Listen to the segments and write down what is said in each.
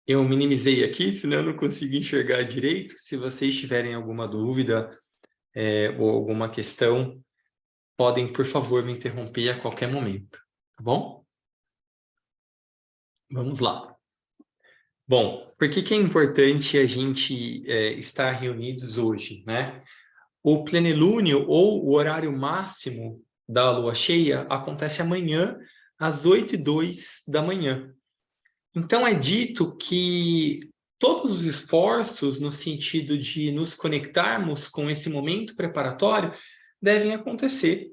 Eu minimizei aqui, senão eu não consigo enxergar direito. Se vocês tiverem alguma dúvida ou alguma questão, podem, por favor, me interromper a qualquer momento, tá bom? Vamos lá. Bom, por que é importante a gente estar reunidos hoje, né? O plenilúnio ou o horário máximo da lua cheia acontece amanhã às 8h02 da manhã. Então é dito que todos os esforços no sentido de nos conectarmos com esse momento preparatório devem acontecer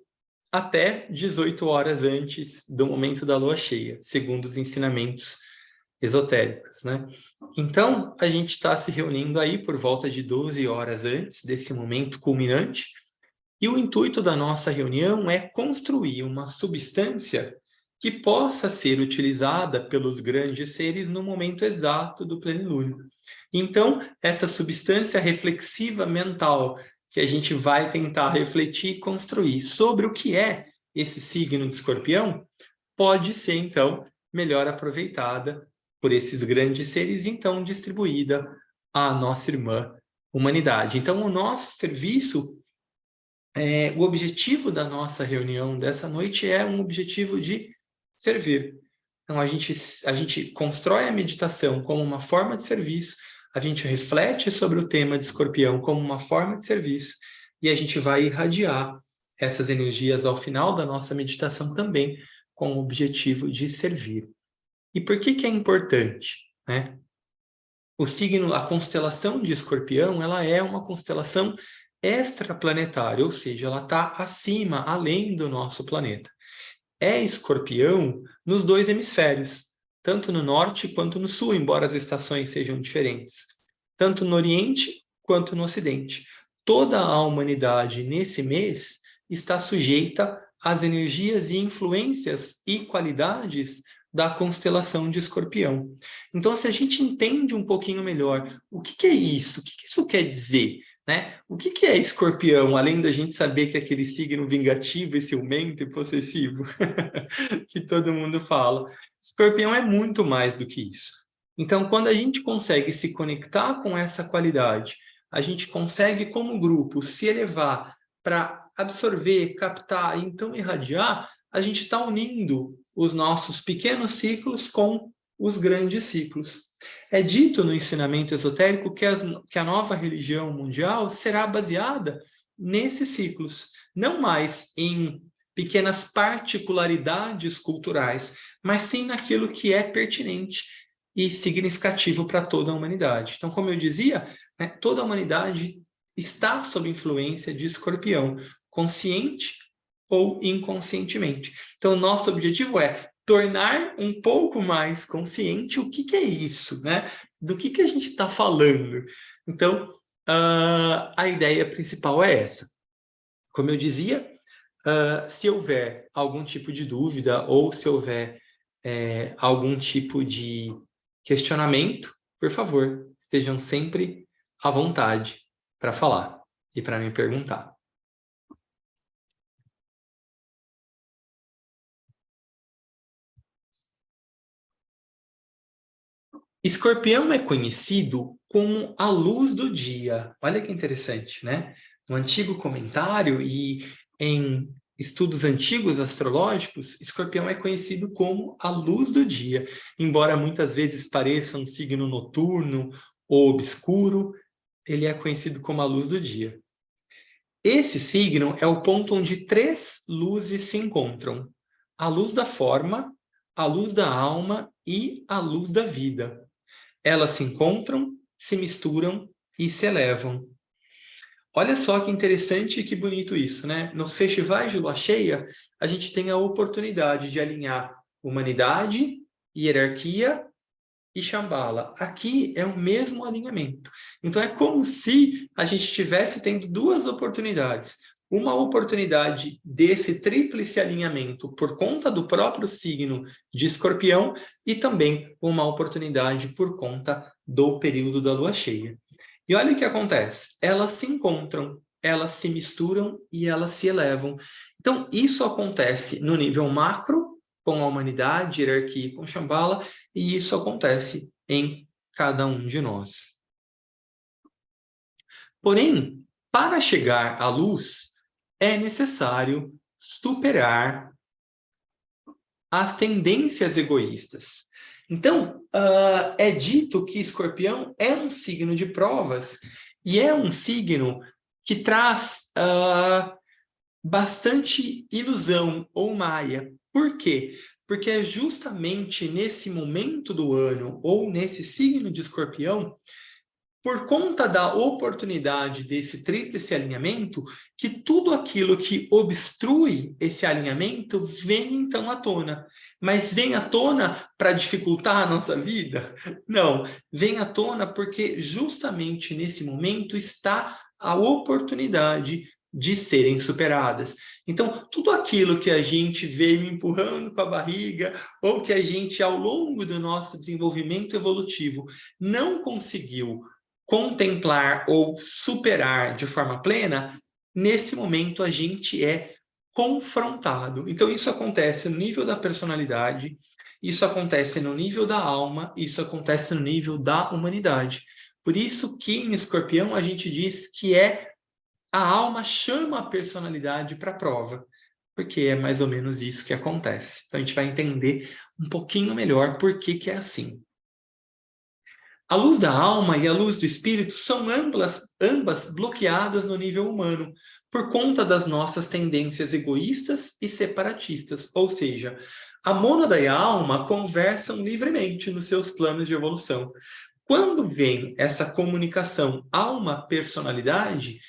até 18 horas antes do momento da lua cheia, segundo os ensinamentos esotéricos, né? Então, a gente está se reunindo aí por volta de 12 horas antes desse momento culminante, e o intuito da nossa reunião é construir uma substância que possa ser utilizada pelos grandes seres no momento exato do plenilúnio. Então, essa substância reflexiva mental que a gente vai tentar refletir e construir sobre o que é esse signo de Escorpião, pode ser, então, melhor aproveitada por esses grandes seres, então distribuída à nossa irmã humanidade. Então, o nosso serviço, o objetivo da nossa reunião dessa noite é um objetivo de servir. Então, a gente constrói a meditação como uma forma de serviço, a gente reflete sobre o tema de Escorpião como uma forma de serviço, e a gente vai irradiar essas energias ao final da nossa meditação também com o objetivo de servir. E por que é importante, né? O signo, a constelação de Escorpião, ela é uma constelação extraplanetária, ou seja, ela está acima, além do nosso planeta. É Escorpião nos dois hemisférios, tanto no norte quanto no sul, embora as estações sejam diferentes, tanto no oriente quanto no ocidente. Toda a humanidade nesse mês está sujeita às energias e influências e qualidades da constelação de Escorpião. Então, se a gente entende um pouquinho melhor o que é isso, o que isso quer dizer, né? O que é Escorpião, além da gente saber que é aquele signo vingativo e ciumento e possessivo que todo mundo fala? Escorpião é muito mais do que isso. Então, quando a gente consegue se conectar com essa qualidade, a gente consegue, como grupo, se elevar para absorver, captar e então irradiar, a gente está unindo os nossos pequenos ciclos com os grandes ciclos. É dito no ensinamento esotérico que a nova religião mundial será baseada nesses ciclos, não mais em pequenas particularidades culturais, mas sim naquilo que é pertinente e significativo para toda a humanidade. Então, como eu dizia, né, toda a humanidade está sob influência de Escorpião, consciente ou inconscientemente. Então, nosso objetivo é tornar um pouco mais consciente o que é isso, né? Do que a gente está falando. Então, a ideia principal é essa. Como eu dizia, se houver algum tipo de dúvida ou se houver algum tipo de questionamento, por favor, estejam sempre à vontade para falar e para me perguntar. Escorpião é conhecido como a luz do dia. Olha que interessante, né? No antigo comentário e em estudos antigos astrológicos, Escorpião é conhecido como a luz do dia. Embora muitas vezes pareça um signo noturno ou obscuro, ele é conhecido como a luz do dia. Esse signo é o ponto onde três luzes se encontram: a luz da forma, a luz da alma e a luz da vida. Elas se encontram, se misturam e se elevam. Olha só que interessante e que bonito isso, né? Nos festivais de lua cheia, a gente tem a oportunidade de alinhar humanidade, hierarquia e Shambhala. Aqui é o mesmo alinhamento. Então é como se a gente estivesse tendo duas oportunidades. Uma oportunidade desse tríplice alinhamento por conta do próprio signo de Escorpião e também uma oportunidade por conta do período da lua cheia. E olha o que acontece. Elas se encontram, elas se misturam e elas se elevam. Então, isso acontece no nível macro, com a humanidade, hierarquia e com Shambhala, e isso acontece em cada um de nós. Porém, para chegar à luz, é necessário superar as tendências egoístas. Então, é dito que Escorpião é um signo de provas e é um signo que traz bastante ilusão ou maia. Por quê? Porque é justamente nesse momento do ano ou nesse signo de Escorpião, por conta da oportunidade desse tríplice alinhamento, que tudo aquilo que obstrui esse alinhamento vem então à tona. Mas vem à tona para dificultar a nossa vida? Não, vem à tona porque justamente nesse momento está a oportunidade de serem superadas. Então, tudo aquilo que a gente veio empurrando com a barriga, ou que a gente, ao longo do nosso desenvolvimento evolutivo, não conseguiu contemplar ou superar de forma plena, nesse momento a gente é confrontado. Então, isso acontece no nível da personalidade, isso acontece no nível da alma, isso acontece no nível da humanidade. Por isso que em Escorpião a gente diz que a alma chama a personalidade para a prova, porque é mais ou menos isso que acontece. Então, a gente vai entender um pouquinho melhor por que é assim. A luz da alma e a luz do espírito são ambas bloqueadas no nível humano, por conta das nossas tendências egoístas e separatistas. Ou seja, a mônada e a alma conversam livremente nos seus planos de evolução. Quando vem essa comunicação alma-personalidade,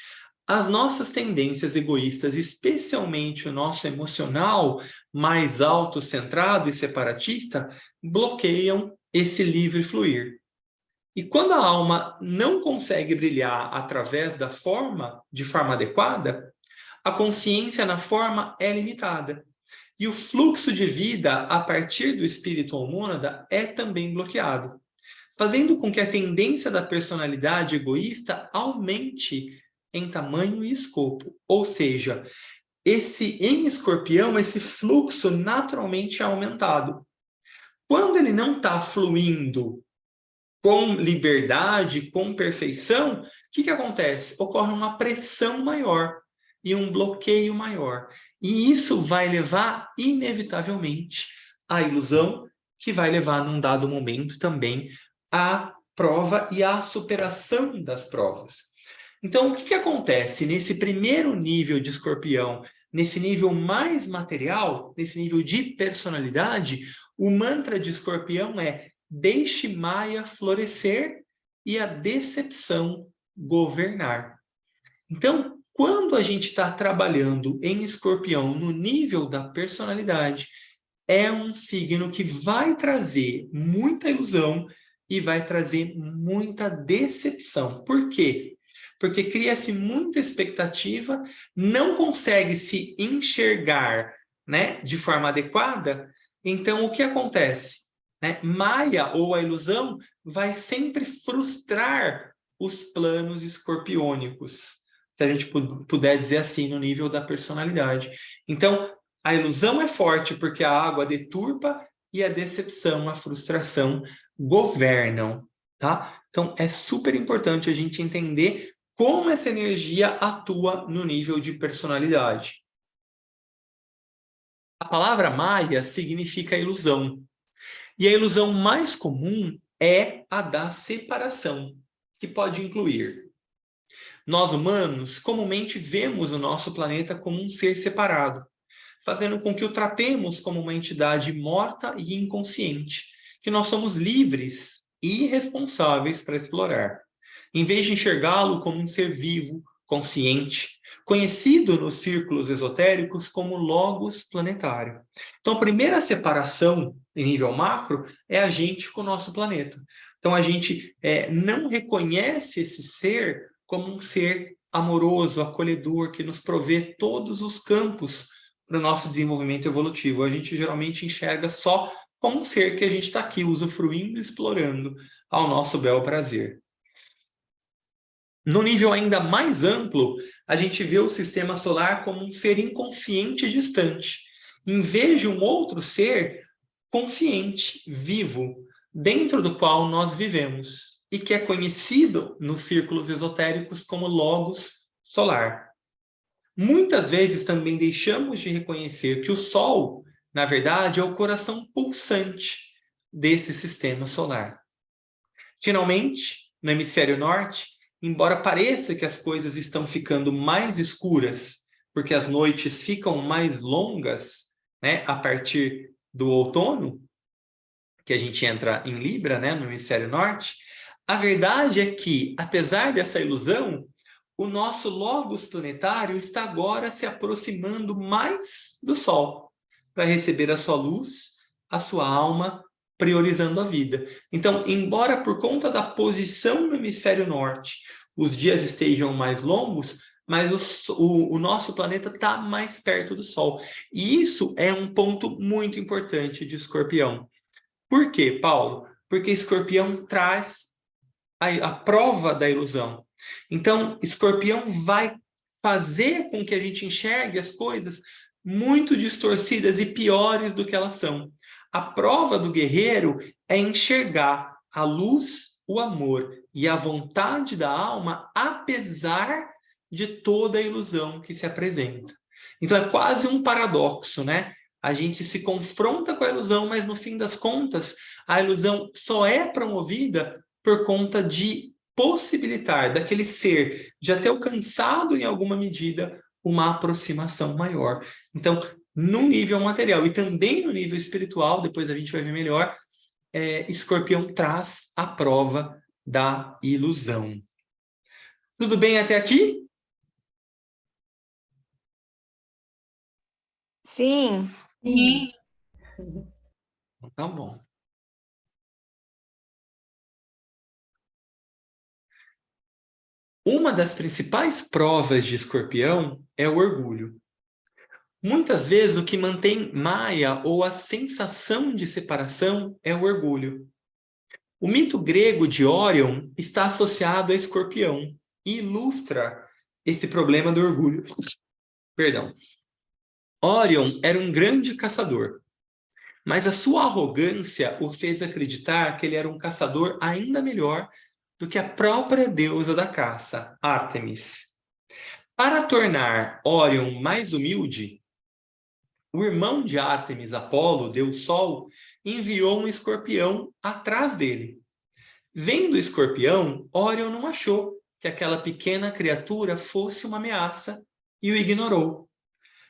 as nossas tendências egoístas, especialmente o nosso emocional mais autocentrado e separatista, bloqueiam esse livre fluir. E quando a alma não consegue brilhar através da forma, de forma adequada, a consciência na forma é limitada. E o fluxo de vida a partir do espírito ou mônada é também bloqueado, fazendo com que a tendência da personalidade egoísta aumente em tamanho e escopo. Ou seja, em Escorpião, esse fluxo naturalmente é aumentado. Quando ele não está fluindo com liberdade, com perfeição, o que acontece? Ocorre uma pressão maior e um bloqueio maior. E isso vai levar, inevitavelmente, à ilusão, que vai levar, num dado momento, também à prova e à superação das provas. Então, o que acontece nesse primeiro nível de Escorpião, nesse nível mais material, nesse nível de personalidade? O mantra de Escorpião é: deixe Maia florescer e a decepção governar. Então, quando a gente está trabalhando em Escorpião no nível da personalidade, é um signo que vai trazer muita ilusão e vai trazer muita decepção. Por quê? Porque cria-se muita expectativa, não consegue se enxergar, né, de forma adequada. Então, o que acontece? Maia, ou a ilusão, vai sempre frustrar os planos escorpiônicos, se a gente puder dizer assim, no nível da personalidade. Então, a ilusão é forte porque a água deturpa e a decepção, a frustração governam, tá? Então, é super importante a gente entender como essa energia atua no nível de personalidade. A palavra Maia significa ilusão. E a ilusão mais comum é a da separação, que pode incluir: nós humanos comumente vemos o nosso planeta como um ser separado, fazendo com que o tratemos como uma entidade morta e inconsciente, que nós somos livres e irresponsáveis para explorar, em vez de enxergá-lo como um ser vivo, consciente, conhecido nos círculos esotéricos como logos planetário. Então, a primeira separação em nível macro é a gente com o nosso planeta. Então, a gente não reconhece esse ser como um ser amoroso, acolhedor, que nos provê todos os campos para o nosso desenvolvimento evolutivo. A gente geralmente enxerga só como um ser que a gente está aqui usufruindo e explorando ao nosso bel prazer. No nível ainda mais amplo, a gente vê o sistema solar como um ser inconsciente e distante, em vez de um outro ser consciente, vivo, dentro do qual nós vivemos e que é conhecido nos círculos esotéricos como logos solar. Muitas vezes também deixamos de reconhecer que o Sol, na verdade, é o coração pulsante desse sistema solar. Finalmente, no hemisfério norte, embora pareça que as coisas estão ficando mais escuras, porque as noites ficam mais longas, né, a partir do outono, que a gente entra em Libra, né, no hemisfério norte, a verdade é que, apesar dessa ilusão, o nosso logos planetário está agora se aproximando mais do Sol, para receber a sua luz, a sua alma, priorizando a vida. Então, embora por conta da posição no hemisfério norte, os dias estejam mais longos, mas o nosso planeta está mais perto do Sol. E isso é um ponto muito importante de Escorpião. Por quê, Paulo? Porque Escorpião traz a prova da ilusão. Então, Escorpião vai fazer com que a gente enxergue as coisas muito distorcidas e piores do que elas são. A prova do guerreiro é enxergar a luz, o amor e a vontade da alma, apesar de toda a ilusão que se apresenta. Então, é quase um paradoxo, né? A gente se confronta com a ilusão, mas no fim das contas, a ilusão só é promovida por conta de possibilitar daquele ser já ter alcançado em alguma medida uma aproximação maior. Então, no nível material e também no nível espiritual, depois a gente vai ver melhor, Escorpião traz a prova da ilusão. Tudo bem até aqui? Sim. Sim. Tá bom. Uma das principais provas de Escorpião é o orgulho. Muitas vezes o que mantém Maia ou a sensação de separação é o orgulho. O mito grego de Órion está associado a Escorpião e ilustra esse problema do orgulho. Perdão. Órion era um grande caçador, mas a sua arrogância o fez acreditar que ele era um caçador ainda melhor do que a própria deusa da caça, Ártemis. Para tornar Órion mais humilde, o irmão de Ártemis, Apolo, Deus Sol, enviou um escorpião atrás dele. Vendo o escorpião, Órion não achou que aquela pequena criatura fosse uma ameaça e o ignorou. O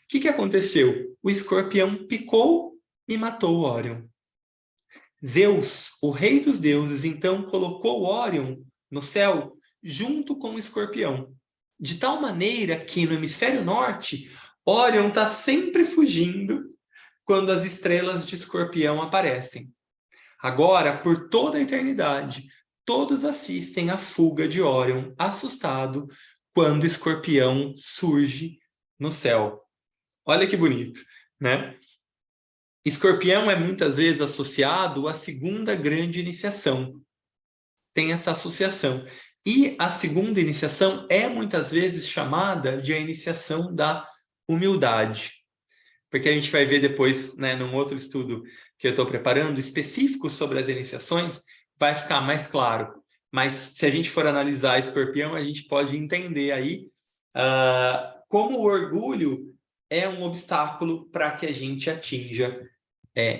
que aconteceu? O escorpião picou e matou Órion. Zeus, o rei dos deuses, então colocou Órion no céu junto com o escorpião, de tal maneira que no hemisfério norte, Órion está sempre fugindo quando as estrelas de Escorpião aparecem. Agora, por toda a eternidade, todos assistem à fuga de Órion, assustado, quando Escorpião surge no céu. Olha que bonito, né? Escorpião é muitas vezes associado à segunda grande iniciação. Tem essa associação. E a segunda iniciação é muitas vezes chamada de a iniciação da humildade. Porque a gente vai ver depois, né, num outro estudo que eu estou preparando, específico sobre as iniciações, vai ficar mais claro. Mas se a gente for analisar Escorpião, a gente pode entender aí como o orgulho é um obstáculo para que a gente atinja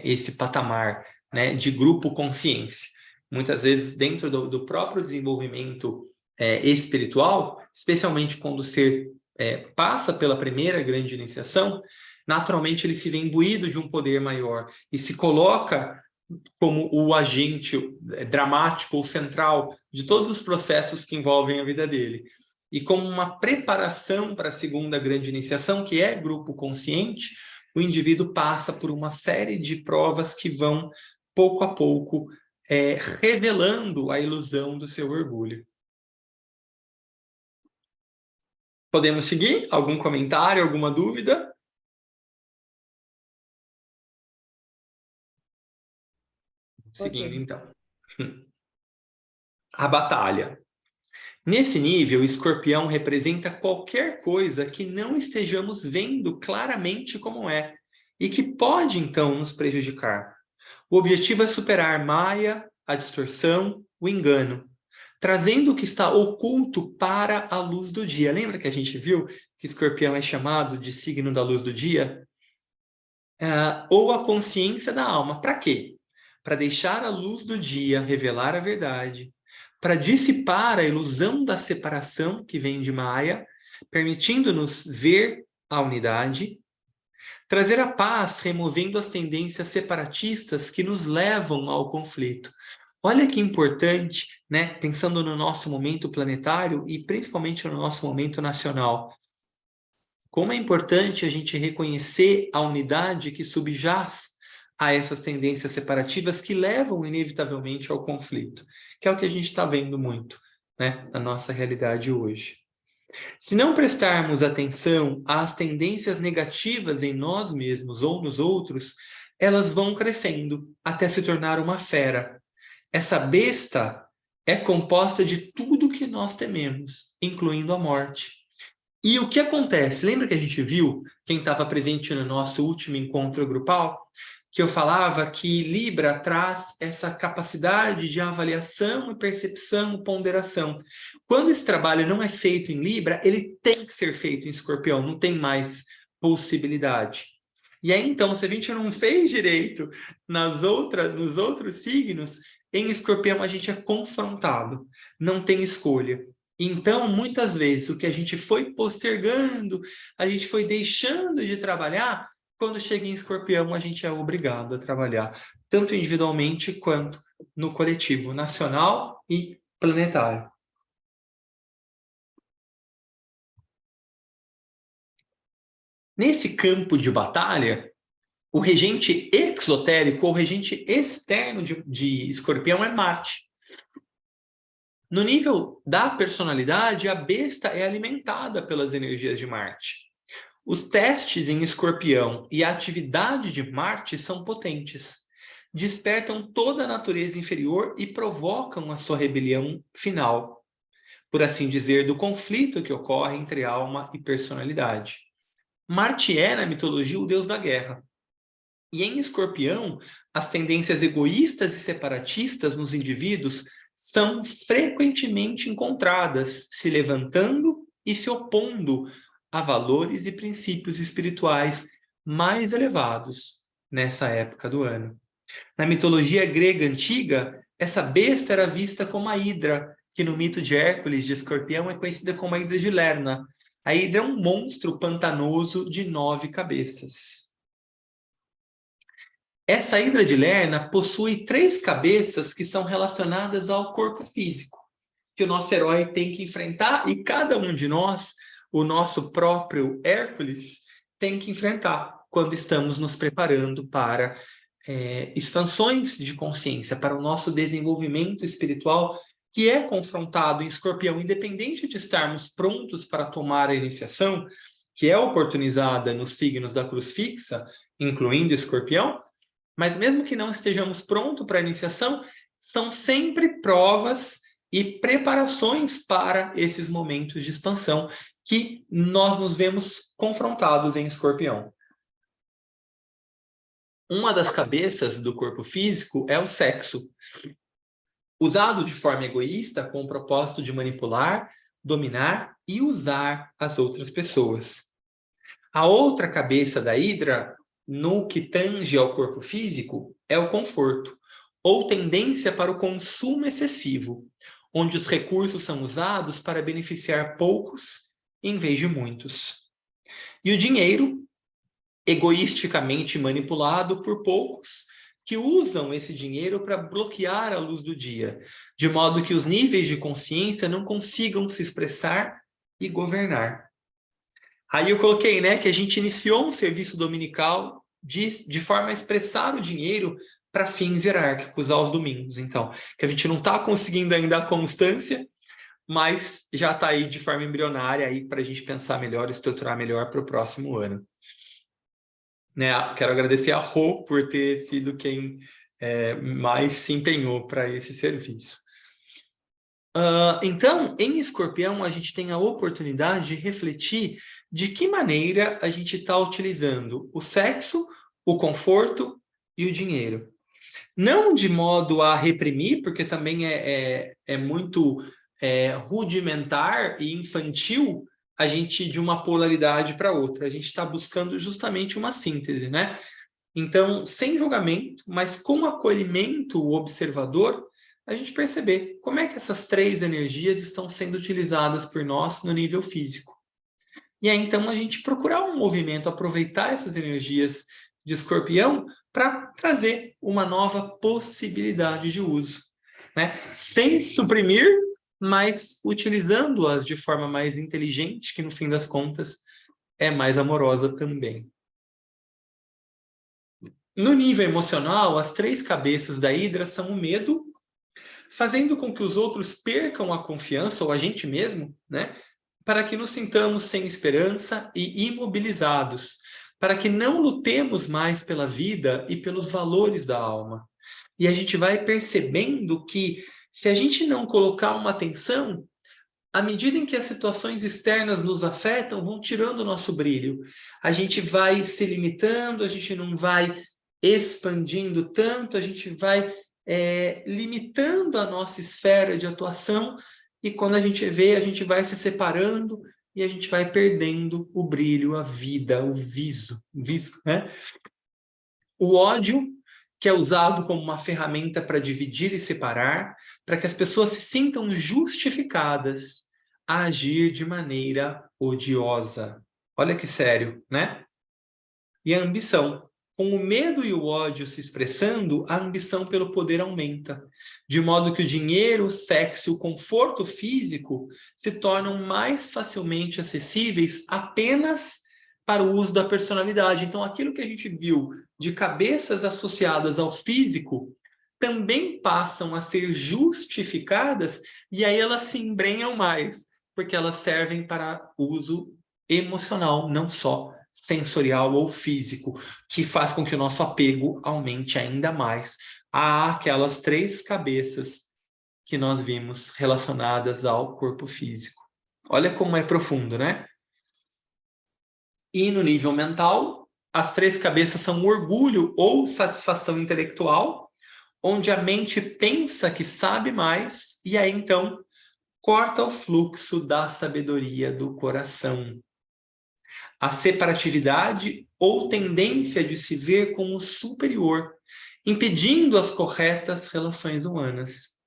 esse patamar, né, de grupo consciência. Muitas vezes dentro do próprio desenvolvimento espiritual, especialmente quando o ser passa pela primeira grande iniciação, naturalmente ele se vê imbuído de um poder maior e se coloca como o agente dramático ou central de todos os processos que envolvem a vida dele. E como uma preparação para a segunda grande iniciação, que é grupo consciente, o indivíduo passa por uma série de provas que vão, pouco a pouco, revelando a ilusão do seu orgulho. Podemos seguir? Algum comentário, alguma dúvida? Seguindo, então. A batalha. Nesse nível, o escorpião representa qualquer coisa que não estejamos vendo claramente como é e que pode, então, nos prejudicar. O objetivo é superar Maia, a distorção, o engano, trazendo o que está oculto para a luz do dia. Lembra que a gente viu que Escorpião é chamado de signo da luz do dia? Ou a consciência da alma. Para quê? Para deixar a luz do dia revelar a verdade, para dissipar a ilusão da separação que vem de Maia, permitindo-nos ver a unidade, trazer a paz, removendo as tendências separatistas que nos levam ao conflito. Olha que importante, né? Pensando no nosso momento planetário e principalmente no nosso momento nacional. Como é importante a gente reconhecer a unidade que subjaz a essas tendências separativas que levam inevitavelmente ao conflito, que é o que a gente está vendo muito, né, na nossa realidade hoje. Se não prestarmos atenção às tendências negativas em nós mesmos ou nos outros, elas vão crescendo até se tornar uma fera. Essa besta é composta de tudo que nós tememos, incluindo a morte. E o que acontece? Lembra que a gente viu, quem estava presente no nosso último encontro grupal, que eu falava que Libra traz essa capacidade de avaliação e percepção e ponderação. Quando esse trabalho não é feito em Libra, ele tem que ser feito em Escorpião, não tem mais possibilidade. E aí, então, se a gente não fez direito nos outros signos, em Escorpião a gente é confrontado, não tem escolha. Então, muitas vezes, o que a gente foi postergando, a gente foi deixando de trabalhar, quando chega em Escorpião, a gente é obrigado a trabalhar, tanto individualmente quanto no coletivo nacional e planetário. Nesse campo de batalha, o regente exotérico ou regente externo de Escorpião é Marte. No nível da personalidade, a besta é alimentada pelas energias de Marte. Os testes em Escorpião e a atividade de Marte são potentes. Despertam toda a natureza inferior e provocam a sua rebelião final, por assim dizer, do conflito que ocorre entre alma e personalidade. Marte é, na mitologia, o deus da guerra. E em Escorpião, as tendências egoístas e separatistas nos indivíduos são frequentemente encontradas, se levantando e se opondo a valores e princípios espirituais mais elevados nessa época do ano. Na mitologia grega antiga, essa besta era vista como a Hidra, que no mito de Hércules de Escorpião é conhecida como a Hidra de Lerna. A Hidra é um monstro pantanoso de 9 cabeças. Essa Hidra de Lerna possui 3 cabeças que são relacionadas ao corpo físico, que o nosso herói tem que enfrentar, e cada um de nós, o nosso próprio Hércules, tem que enfrentar quando estamos nos preparando para expansões de consciência, para o nosso desenvolvimento espiritual, que é confrontado em Escorpião, independente de estarmos prontos para tomar a iniciação, que é oportunizada nos signos da cruz fixa, incluindo Escorpião, mas mesmo que não estejamos prontos para a iniciação, são sempre provas e preparações para esses momentos de expansão que nós nos vemos confrontados em Escorpião. Uma das cabeças do corpo físico é o sexo, usado de forma egoísta com o propósito de manipular, dominar e usar as outras pessoas. A outra cabeça da Hidra, no que tange ao corpo físico, é o conforto, ou tendência para o consumo excessivo, onde os recursos são usados para beneficiar poucos em vez de muitos. E o dinheiro, egoisticamente manipulado por poucos, que usam esse dinheiro para bloquear a luz do dia, de modo que os níveis de consciência não consigam se expressar e governar. Aí eu coloquei, né, que a gente iniciou um serviço dominical de forma a expressar o dinheiro para fins hierárquicos aos domingos. Então, que a gente não está conseguindo ainda a constância, mas já está aí de forma embrionária aí para a gente pensar melhor, estruturar melhor para o próximo ano. Né, quero agradecer a Rô por ter sido quem mais se empenhou para esse serviço. Então, em Escorpião, a gente tem a oportunidade de refletir de que maneira a gente está utilizando o sexo, o conforto e o dinheiro. Não de modo a reprimir, porque também é muito rudimentar e infantil a gente ir de uma polaridade para outra. A gente está buscando justamente uma síntese, né? Então, sem julgamento, mas com acolhimento o observador, a gente perceber como é que essas três energias estão sendo utilizadas por nós no nível físico. E aí, então, a gente procurar um movimento, aproveitar essas energias de escorpião para trazer uma nova possibilidade de uso, né? Sem suprimir, mas utilizando-as de forma mais inteligente, que no fim das contas é mais amorosa também. No nível emocional, as três cabeças da Hidra são o medo, fazendo com que os outros percam a confiança, ou a gente mesmo, né? Para que nos sintamos sem esperança e imobilizados, para que não lutemos mais pela vida e pelos valores da alma. E a gente vai percebendo que, se a gente não colocar uma atenção, à medida em que as situações externas nos afetam, vão tirando o nosso brilho. A gente vai se limitando, a gente não vai expandindo tanto, a gente vai limitando a nossa esfera de atuação, e quando a gente vê, a gente vai se separando e a gente vai perdendo o brilho, a vida, o viso, né? O ódio, que é usado como uma ferramenta para dividir e separar, para que as pessoas se sintam justificadas a agir de maneira odiosa. Olha que sério, né? E a ambição. Com o medo e o ódio se expressando, a ambição pelo poder aumenta, de modo que o dinheiro, o sexo e o conforto físico se tornam mais facilmente acessíveis apenas para o uso da personalidade. Então, aquilo que a gente viu de cabeças associadas ao físico também passam a ser justificadas, e aí elas se embrenham mais, porque elas servem para uso emocional, não só sensorial ou físico, que faz com que o nosso apego aumente ainda mais àquelas três cabeças que nós vimos relacionadas ao corpo físico. Olha como é profundo, né? E no nível mental, as três cabeças são orgulho ou satisfação intelectual, onde a mente pensa que sabe mais, e aí então corta o fluxo da sabedoria do coração. A separatividade ou tendência de se ver como superior, impedindo as corretas relações humanas.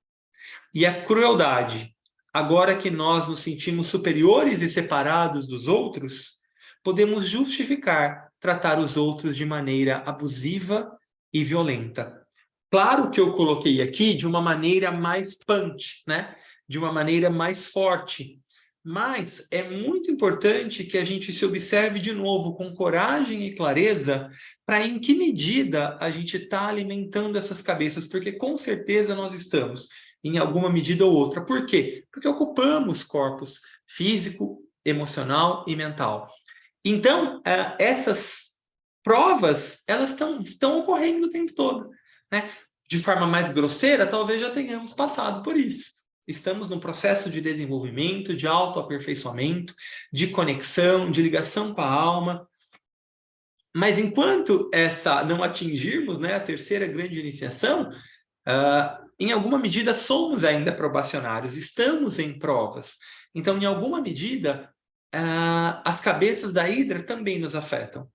E a crueldade, agora que nós nos sentimos superiores e separados dos outros, podemos justificar tratar os outros de maneira abusiva e violenta. Claro que eu coloquei aqui de uma maneira mais punch, né? De uma maneira mais forte. Mas é muito importante que a gente se observe de novo com coragem e clareza para em que medida a gente está alimentando essas cabeças, porque com certeza nós estamos, em alguma medida ou outra. Por quê? Porque ocupamos corpos físico, emocional e mental. Então, essas provas, elas estão ocorrendo o tempo todo, né? De forma mais grosseira, talvez já tenhamos passado por isso. Estamos num processo de desenvolvimento, de autoaperfeiçoamento, de conexão, de ligação com a alma. Mas enquanto não atingirmos, né, a terceira grande iniciação, em alguma medida somos ainda probacionários, estamos em provas. Então, em alguma medida, as cabeças da Hidra também nos afetam.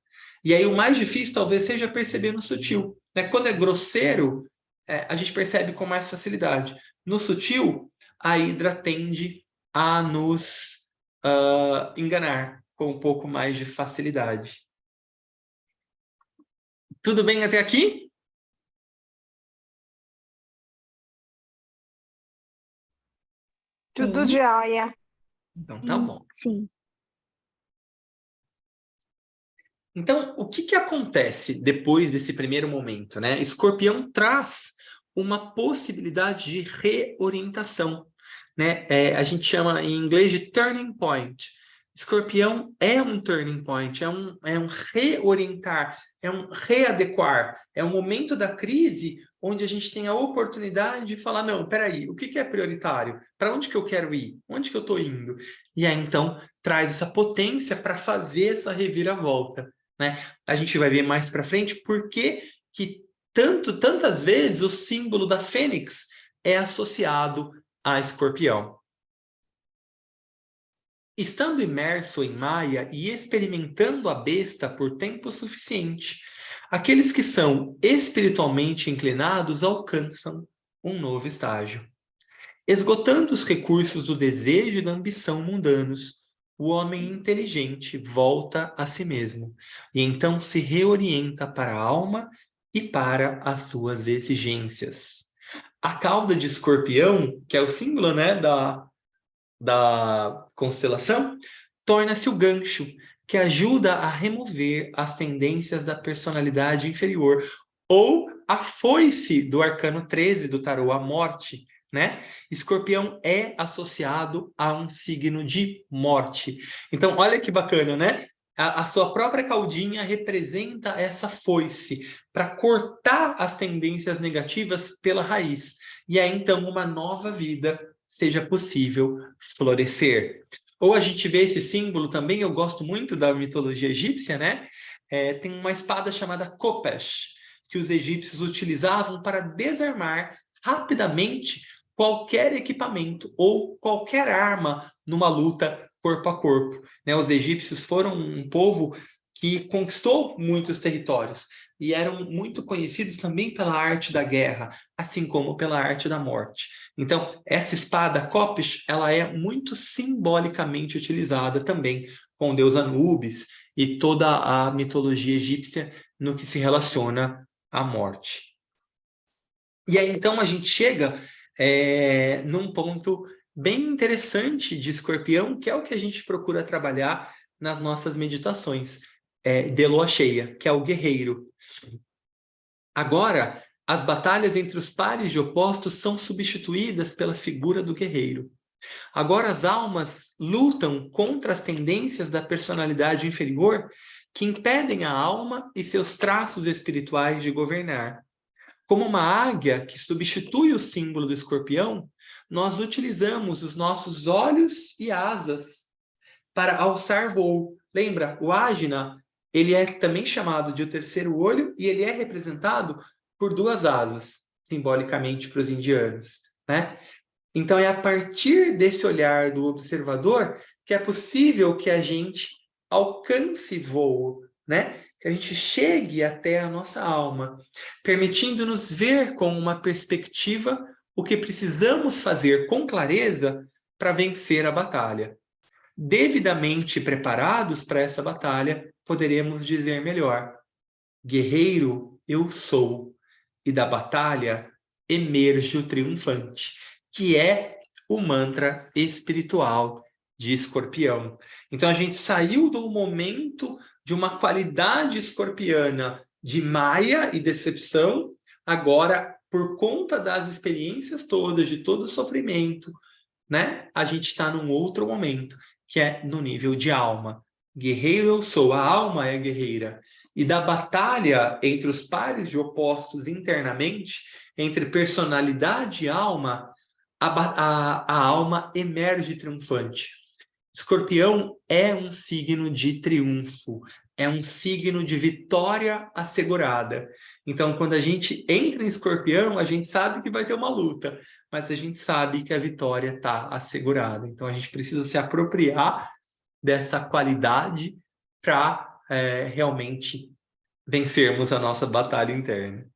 E aí o mais difícil talvez seja perceber no sutil, né? Quando é grosseiro, a gente percebe com mais facilidade. No sutil, a Hidra tende a nos enganar com um pouco mais de facilidade. Tudo bem até aqui? Tudo jóia. Então tá bom. Sim. Então, o que acontece depois desse primeiro momento, né? Escorpião traz uma possibilidade de reorientação, né? A gente chama em inglês de turning point. Escorpião é um turning point, é um reorientar, é um readequar, é um momento da crise onde a gente tem a oportunidade de falar, não, peraí, o que é prioritário? Para onde que eu quero ir? Onde que eu estou indo? E aí, então, traz essa potência para fazer essa reviravolta, né? A gente vai ver mais para frente por que tantas vezes o símbolo da fênix é associado a escorpião. Estando imerso em Maia e experimentando a besta por tempo suficiente, aqueles que são espiritualmente inclinados alcançam um novo estágio. Esgotando os recursos do desejo e da ambição mundanos, o homem inteligente volta a si mesmo e então se reorienta para a alma e para as suas exigências. A cauda de escorpião, que é o símbolo, né, da constelação, torna-se o gancho que ajuda a remover as tendências da personalidade inferior, ou a foice do arcano 13 do tarô, a morte, né? Escorpião é associado a um signo de morte. Então, olha que bacana, né? A sua própria caudinha representa essa foice para cortar as tendências negativas pela raiz. E aí, então, uma nova vida seja possível florescer. Ou a gente vê esse símbolo também, eu gosto muito da mitologia egípcia, né? Tem uma espada chamada Khopesh, que os egípcios utilizavam para desarmar rapidamente qualquer equipamento ou qualquer arma numa luta corpo a corpo, né? Os egípcios foram um povo que conquistou muitos territórios e eram muito conhecidos também pela arte da guerra, assim como pela arte da morte. Então, essa espada Khopesh, ela é muito simbolicamente utilizada também com o deus Anubis e toda a mitologia egípcia no que se relaciona à morte. E aí, então, a gente chega num ponto bem interessante de Escorpião, que é o que a gente procura trabalhar nas nossas meditações de lua cheia, que é o guerreiro. Agora, as batalhas entre os pares de opostos são substituídas pela figura do guerreiro. Agora as almas lutam contra as tendências da personalidade inferior que impedem a alma e seus traços espirituais de governar. Como uma águia que substitui o símbolo do escorpião, nós utilizamos os nossos olhos e asas para alçar voo. Lembra, o ágina, ele é também chamado de o terceiro olho e ele é representado por duas asas, simbolicamente para os indianos, né? Então, é a partir desse olhar do observador que é possível que a gente alcance voo, né? Que a gente chegue até a nossa alma, permitindo-nos ver com uma perspectiva o que precisamos fazer com clareza para vencer a batalha. Devidamente preparados para essa batalha, poderemos dizer melhor: guerreiro eu sou, e da batalha emerjo triunfante, que é o mantra espiritual de Escorpião. Então a gente saiu do momento de uma qualidade escorpiana de maia e decepção, agora por conta das experiências todas, de todo o sofrimento, né? A gente está num outro momento, que é no nível de alma. Guerreiro eu sou, a alma é guerreira. E da batalha entre os pares de opostos internamente, entre personalidade e alma, a alma emerge triunfante. Escorpião é um signo de triunfo, é um signo de vitória assegurada. Então, quando a gente entra em Escorpião, a gente sabe que vai ter uma luta, mas a gente sabe que a vitória está assegurada. Então, a gente precisa se apropriar dessa qualidade para realmente vencermos a nossa batalha interna.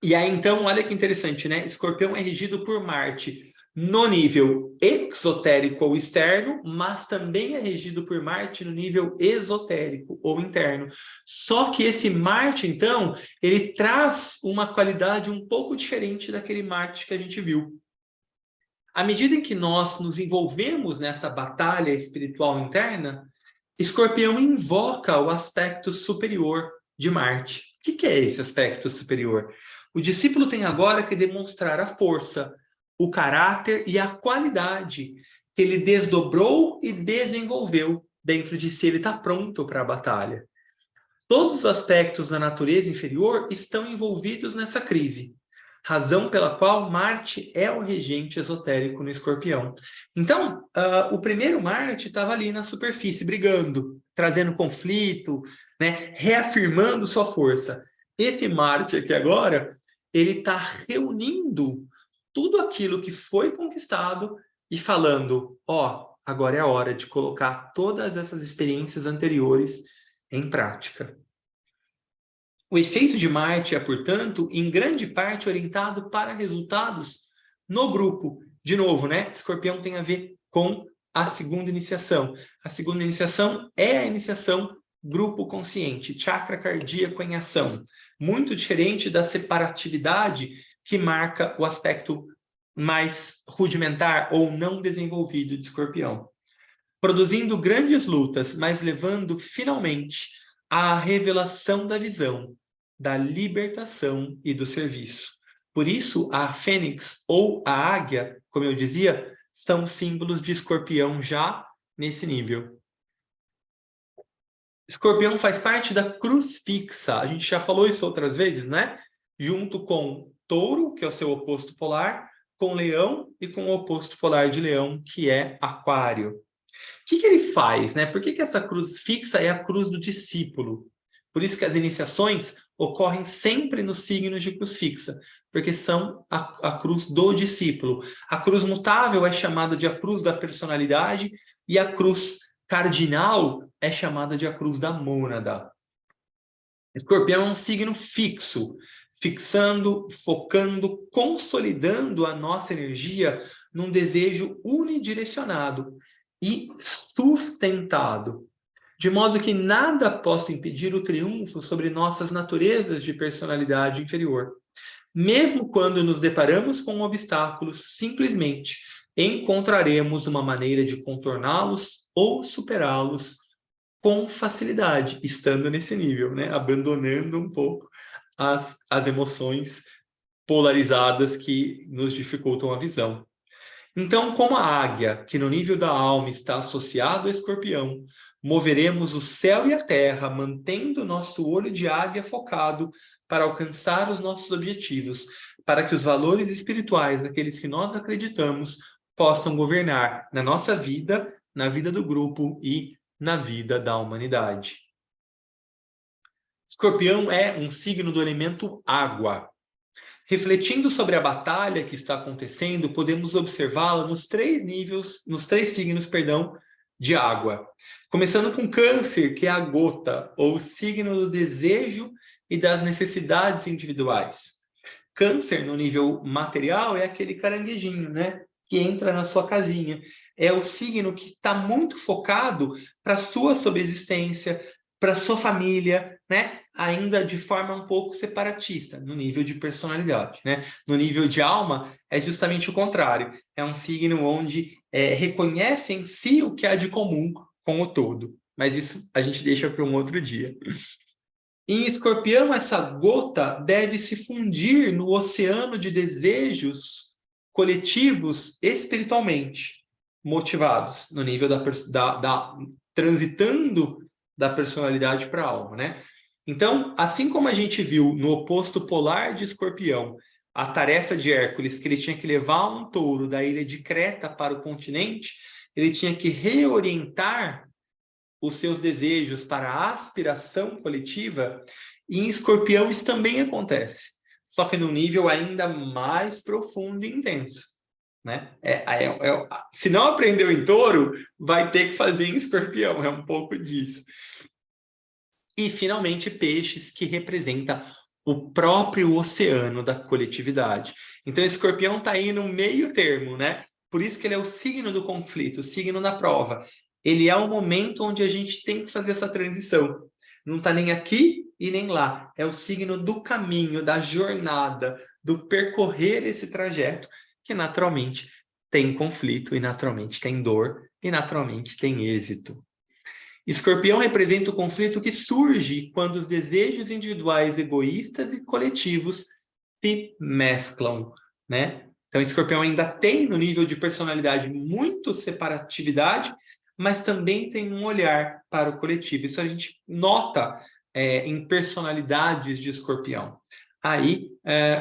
E aí, então, olha que interessante, né? Escorpião é regido por Marte no nível exotérico ou externo, mas também é regido por Marte no nível esotérico ou interno. Só que esse Marte, então, ele traz uma qualidade um pouco diferente daquele Marte que a gente viu. À medida em que nós nos envolvemos nessa batalha espiritual interna, Escorpião invoca o aspecto superior de Marte. O que é esse aspecto superior? O discípulo tem agora que demonstrar a força, o caráter e a qualidade que ele desdobrou e desenvolveu dentro de si. Ele está pronto para a batalha. Todos os aspectos da natureza inferior estão envolvidos nessa crise, razão pela qual Marte é o regente esotérico no Escorpião. Então, o primeiro Marte estava ali na superfície, brigando, trazendo conflito, né, reafirmando sua força. Esse Marte aqui agora, ele está reunindo tudo aquilo que foi conquistado e falando, ó, agora é a hora de colocar todas essas experiências anteriores em prática. O efeito de Marte é, portanto, em grande parte orientado para resultados no grupo. De novo, né? Escorpião tem a ver com a segunda iniciação. A segunda iniciação é a iniciação grupo consciente, chakra cardíaco em ação. Muito diferente da separatividade que marca o aspecto mais rudimentar ou não desenvolvido de Escorpião. Produzindo grandes lutas, mas levando finalmente à revelação da visão, da libertação e do serviço. Por isso, a fênix ou a águia, como eu dizia, são símbolos de Escorpião já nesse nível. Escorpião faz parte da cruz fixa. A gente já falou isso outras vezes, né? Junto com Touro, que é o seu oposto polar, com Leão e com o oposto polar de Leão, que é Aquário. O que ele faz, né? Por que essa cruz fixa é a cruz do discípulo? Por isso que as iniciações ocorrem sempre nos signos de cruz fixa, porque são a cruz do discípulo. A cruz mutável é chamada de a cruz da personalidade e a cruz cardinal é chamada de a cruz da mônada. Escorpião é um signo fixo, fixando, focando, consolidando a nossa energia num desejo unidirecionado e sustentado, de modo que nada possa impedir o triunfo sobre nossas naturezas de personalidade inferior. Mesmo quando nos deparamos com obstáculos, simplesmente encontraremos uma maneira de contorná-los ou superá-los com facilidade, estando nesse nível, né? Abandonando um pouco as emoções polarizadas que nos dificultam a visão. Então, como a águia, que no nível da alma está associado ao escorpião, moveremos o céu e a terra, mantendo nosso olho de águia focado para alcançar os nossos objetivos, para que os valores espirituais daqueles que nós acreditamos possam governar na nossa vida, na vida do grupo e na vida da humanidade. Escorpião é um signo do elemento água. Refletindo sobre a batalha que está acontecendo, podemos observá-la nos três signos, de água. Começando com Câncer, que é a gota, ou o signo do desejo e das necessidades individuais. Câncer, no nível material, é aquele caranguejinho, né? Que entra na sua casinha. É o signo que está muito focado para a sua subsistência, para a sua família, né? Ainda de forma um pouco separatista, no nível de personalidade, né? No nível de alma, é justamente o contrário. É um signo onde reconhece em si o que há de comum com o todo. Mas isso a gente deixa para um outro dia. Em Escorpião, essa gota deve se fundir no oceano de desejos coletivos espiritualmente motivados, no nível transitando da personalidade para a alma, né? Então, assim como a gente viu no oposto polar de Escorpião, a tarefa de Hércules, que ele tinha que levar um touro da ilha de Creta para o continente, ele tinha que reorientar os seus desejos para a aspiração coletiva, e em Escorpião isso também acontece, só que num nível ainda mais profundo e intenso. Né? Se não aprendeu em Touro, vai ter que fazer em Escorpião, é um pouco disso. E, finalmente, Peixes, que representa o próprio oceano da coletividade. Então, Escorpião está aí no meio termo, né? Por isso que ele é o signo do conflito, o signo da prova. Ele é o momento onde a gente tem que fazer essa transição. Não está nem aqui e nem lá. É o signo do caminho, da jornada, do percorrer esse trajeto, que naturalmente tem conflito, e naturalmente tem dor, e naturalmente tem êxito. Escorpião representa o conflito que surge quando os desejos individuais egoístas e coletivos se mesclam, né? Então, Escorpião ainda tem, no nível de personalidade, muito separatividade, mas também tem um olhar para o coletivo. Isso a gente nota em personalidades de Escorpião. Aí,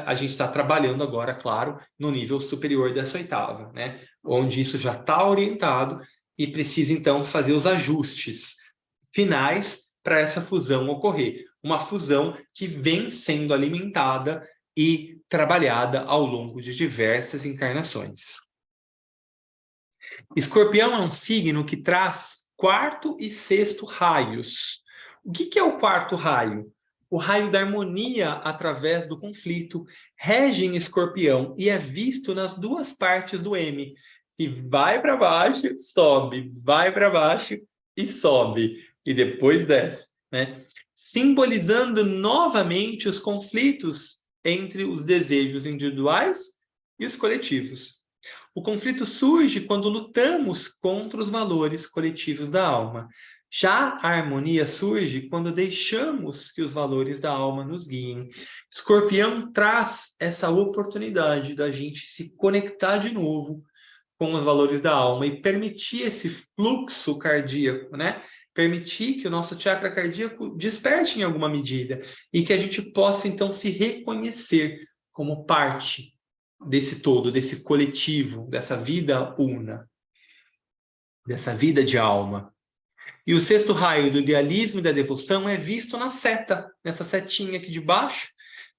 a gente está trabalhando agora, claro, no nível superior dessa oitava, né? Onde isso já está orientado e precisa, então, fazer os ajustes finais para essa fusão ocorrer. uma fusão que vem sendo alimentada e trabalhada ao longo de diversas encarnações. Escorpião é um signo que traz quarto e sexto raios. O que é o quarto raio? O raio da harmonia através do conflito, rege em Escorpião e é visto nas duas partes do M. E vai para baixo, sobe, vai para baixo e sobe. E depois desce, né? Simbolizando novamente os conflitos entre os desejos individuais e os coletivos. O conflito surge quando lutamos contra os valores coletivos da alma. Já a harmonia surge quando deixamos que os valores da alma nos guiem. Escorpião traz essa oportunidade da gente se conectar de novo com os valores da alma e permitir esse fluxo cardíaco, né? Permitir que o nosso chakra cardíaco desperte em alguma medida e que a gente possa, então, se reconhecer como parte desse todo, desse coletivo, dessa vida una, dessa vida de alma. E o sexto raio do idealismo e da devoção é visto na seta, nessa setinha aqui de baixo,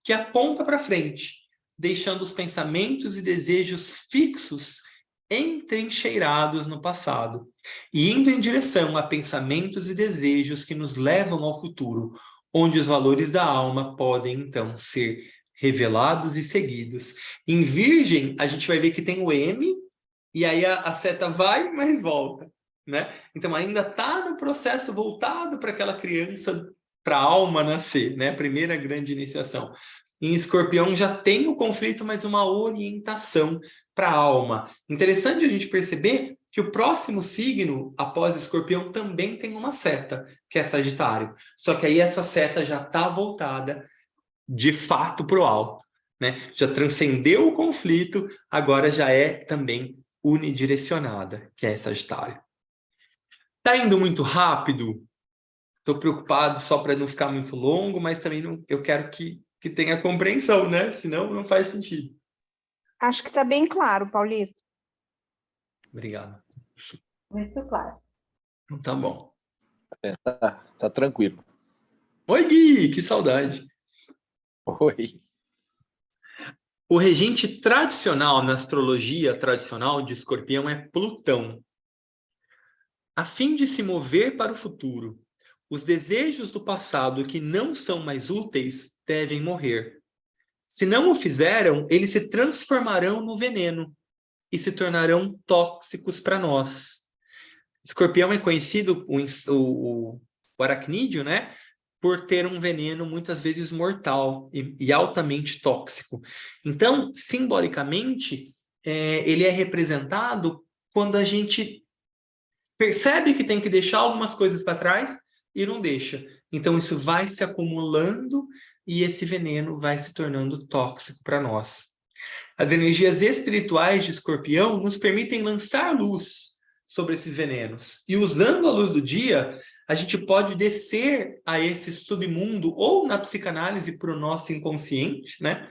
que aponta para frente, deixando os pensamentos e desejos fixos entrincheirados no passado e indo em direção a pensamentos e desejos que nos levam ao futuro, onde os valores da alma podem, então, ser revelados e seguidos. Em Virgem, a gente vai ver que tem o M, e aí a seta vai, mas volta, né? Então, ainda está no processo voltado para aquela criança, para a alma nascer, né? Primeira grande iniciação. Em Escorpião já tem o conflito, mas uma orientação para a alma. Interessante a gente perceber que o próximo signo, após Escorpião, também tem uma seta, que é Sagitário. Só que aí essa seta já está voltada, de fato, para o alto, né? Já transcendeu o conflito, agora já é também unidirecionada, que é Sagitário. Está indo muito rápido? Estou preocupado só para não ficar muito longo, mas também não, eu quero que tenha compreensão, né? Senão não faz sentido. Acho que está bem claro, Paulito. Obrigado. Muito claro. Então, tá bom. Tá tranquilo. Oi, Gui, que saudade. Oi. O regente tradicional na astrologia tradicional de Escorpião é Plutão. A fim de se mover para o futuro, os desejos do passado que não são mais úteis devem morrer. Se não o fizeram, eles se transformarão no veneno e se tornarão tóxicos para nós. Escorpião é conhecido, o aracnídeo, né, por ter um veneno muitas vezes mortal e altamente tóxico. Então, simbolicamente, ele é representado quando a gente percebe que tem que deixar algumas coisas para trás e não deixa. Então, isso vai se acumulando e esse veneno vai se tornando tóxico para nós. As energias espirituais de Escorpião nos permitem lançar luz sobre esses venenos. E usando a luz do dia, a gente pode descer a esse submundo, ou na psicanálise para o nosso inconsciente, né?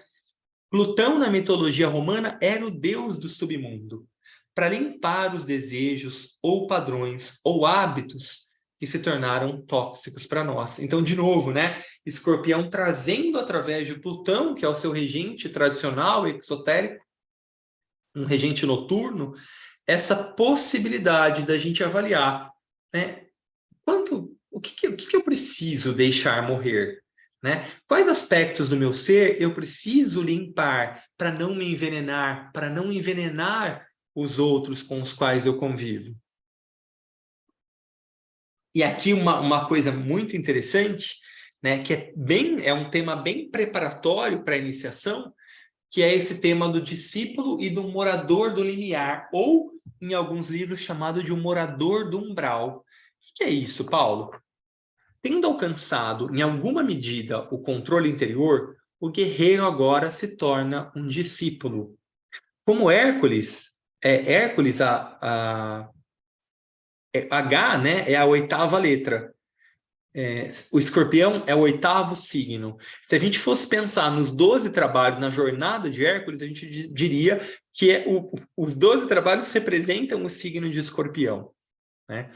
Plutão, na mitologia romana, era o deus do submundo, para limpar os desejos, ou padrões, ou hábitos que se tornaram tóxicos para nós. Então, de novo, né? Escorpião trazendo através de Plutão, que é o seu regente tradicional, exotérico, um regente noturno, essa possibilidade da gente avaliar, né? O que eu preciso deixar morrer? Né? Quais aspectos do meu ser eu preciso limpar para não me envenenar, para não envenenar os outros com os quais eu convivo? E aqui uma coisa muito interessante, né, que é um tema bem preparatório para a iniciação, que é esse tema do discípulo e do morador do limiar, ou, em alguns livros, chamado de um morador do umbral. O que é isso, Paulo? Tendo alcançado, em alguma medida, o controle interior, o guerreiro agora se torna um discípulo. Como Hércules, H, né, é a oitava letra. O Escorpião é o oitavo signo. Se a gente fosse pensar nos 12 trabalhos, na jornada de Hércules, a gente diria que os 12 trabalhos representam o signo de Escorpião, né?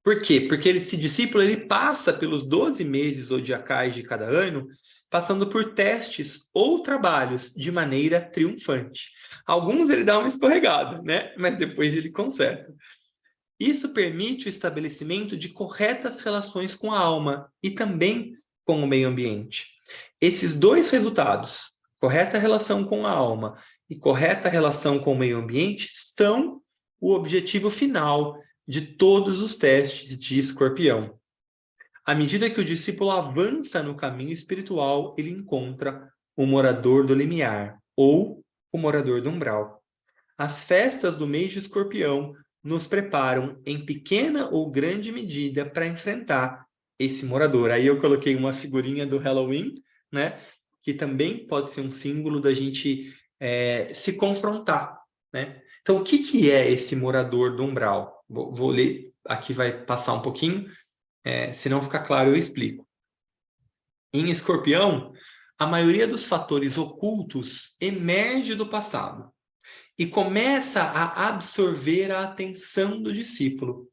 Por quê? Porque esse discípulo ele passa pelos 12 meses zodiacais de cada ano, passando por testes ou trabalhos de maneira triunfante. Alguns ele dá uma escorregada, né? Mas depois ele conserta. Isso permite o estabelecimento de corretas relações com a alma e também com o meio ambiente. Esses dois resultados, correta relação com a alma e correta relação com o meio ambiente, são o objetivo final de todos os testes de Escorpião. À medida que o discípulo avança no caminho espiritual, ele encontra o morador do limiar ou o morador do umbral. As festas do mês de Escorpião nos preparam em pequena ou grande medida para enfrentar esse morador. Aí eu coloquei uma figurinha do Halloween, né? Que também pode ser um símbolo da gente se confrontar, né? Então, o que é esse morador do umbral? Vou ler, aqui vai passar um pouquinho, se não ficar claro eu explico. Em Escorpião, a maioria dos fatores ocultos emerge do passado e começa a absorver a atenção do discípulo.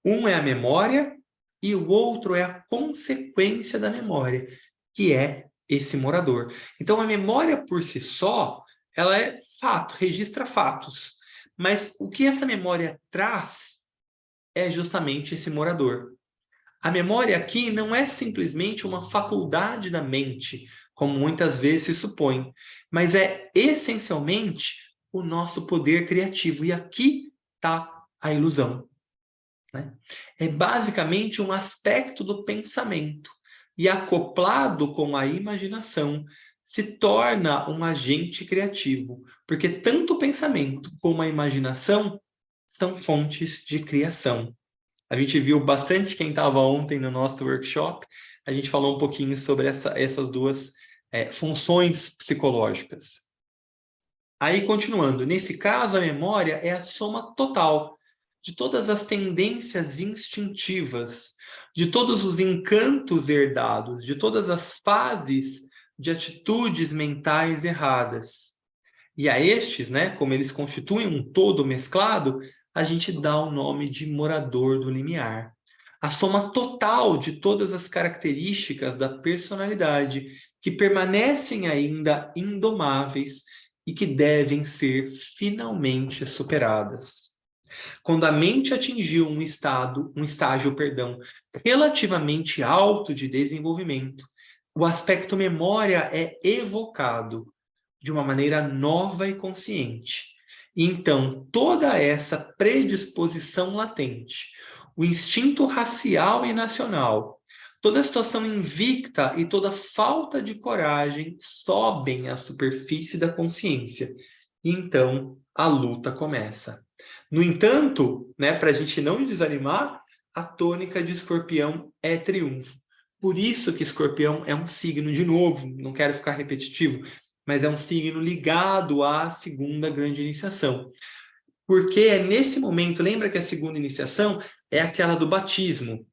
Um é a memória e o outro é a consequência da memória, que é esse morador. Então, a memória por si só, ela é fato, registra fatos. Mas o que essa memória traz é justamente esse morador. A memória aqui não é simplesmente uma faculdade da mente, como muitas vezes se supõe, mas é essencialmente o nosso poder criativo. E aqui está a ilusão, né? É basicamente um aspecto do pensamento e acoplado com a imaginação se torna um agente criativo, porque tanto o pensamento como a imaginação são fontes de criação. A gente viu bastante quem estava ontem no nosso workshop, a gente falou um pouquinho sobre essas duas funções psicológicas. Aí, continuando, nesse caso, a memória é a soma total de todas as tendências instintivas, de todos os encantos herdados, de todas as fases de atitudes mentais erradas. E a estes, né, como eles constituem um todo mesclado, a gente dá o nome de morador do limiar. A soma total de todas as características da personalidade que permanecem ainda indomáveis e que devem ser finalmente superadas. Quando a mente atingiu um estágio, relativamente alto de desenvolvimento, o aspecto memória é evocado de uma maneira nova e consciente. E então, toda essa predisposição latente, o instinto racial e nacional, toda a situação invicta e toda falta de coragem sobem à superfície da consciência. E então, a luta começa. No entanto, né, para a gente não desanimar, a tônica de Escorpião é triunfo. Por isso que Escorpião é um signo, de novo, não quero ficar repetitivo, mas é um signo ligado à segunda grande iniciação. Porque é nesse momento, lembra que a segunda iniciação é aquela do batismo.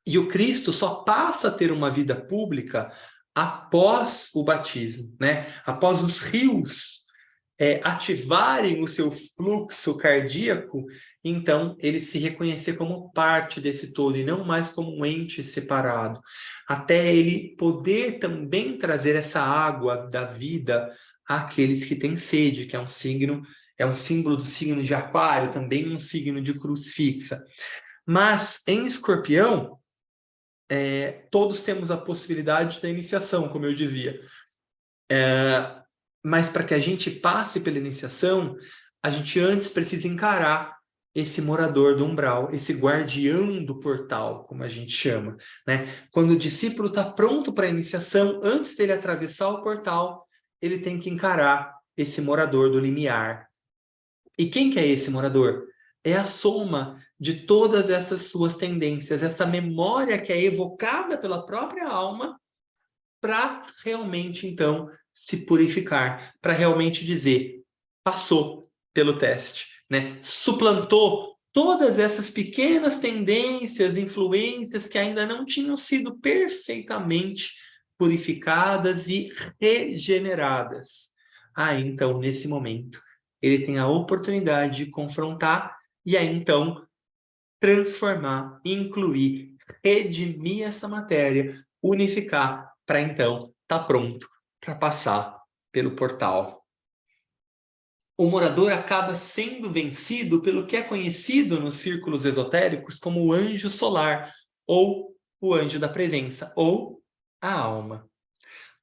E o Cristo só passa a ter uma vida pública após o batismo, né? Após os rios ativarem o seu fluxo cardíaco, então ele se reconhecer como parte desse todo e não mais como um ente separado, até ele poder também trazer essa água da vida àqueles que têm sede, que é um símbolo do signo de Aquário, também um signo de cruz fixa. Mas em Escorpião, todos temos a possibilidade da iniciação, como eu dizia. Mas para que a gente passe pela iniciação, a gente antes precisa encarar esse morador do umbral, esse guardião do portal, como a gente chama, né? Quando o discípulo está pronto para a iniciação, antes dele atravessar o portal, ele tem que encarar esse morador do limiar. E quem que é esse morador? É a soma de todas essas suas tendências, essa memória que é evocada pela própria alma para realmente, então, se purificar, para realmente dizer, passou pelo teste, né? Suplantou todas essas pequenas tendências, influências que ainda não tinham sido perfeitamente purificadas e regeneradas. Aí, então, nesse momento, ele tem a oportunidade de confrontar e aí, então, transformar, incluir, redimir essa matéria, unificar, para então estar pronto para passar pelo portal. O morador acaba sendo vencido pelo que é conhecido nos círculos esotéricos como o anjo solar, ou o anjo da presença, ou a alma.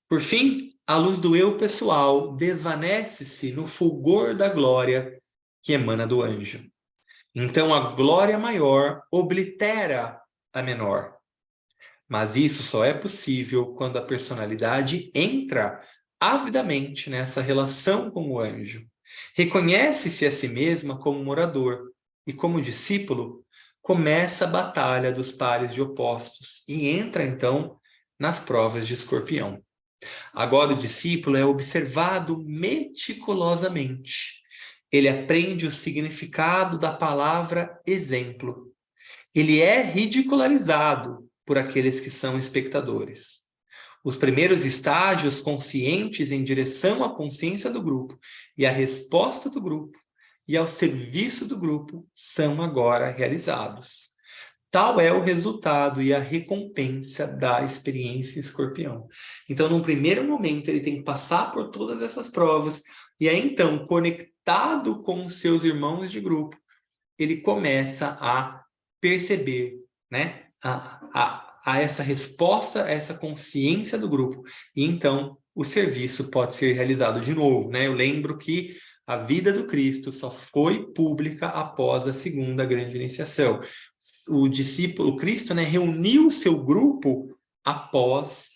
Por fim, a luz do eu pessoal desvanece-se no fulgor da glória que emana do anjo. Então, a glória maior oblitera a menor. Mas isso só é possível quando a personalidade entra avidamente nessa relação com o anjo. Reconhece-se a si mesma como morador e, como discípulo, começa a batalha dos pares de opostos e entra, então, nas provas de Escorpião. Agora o discípulo é observado meticulosamente. Ele aprende o significado da palavra exemplo. Ele é ridicularizado por aqueles que são espectadores. Os primeiros estágios conscientes em direção à consciência do grupo e à resposta do grupo e ao serviço do grupo são agora realizados. Tal é o resultado e a recompensa da experiência escorpião. Então, num primeiro momento, ele tem que passar por todas essas provas e aí, então, conectado com os seus irmãos de grupo, ele começa a perceber, né, a essa resposta, a essa consciência do grupo. E então o serviço pode ser realizado de novo, né? Eu lembro que a vida do Cristo só foi pública após a segunda grande iniciação. O discípulo, o Cristo, né, reuniu o seu grupo após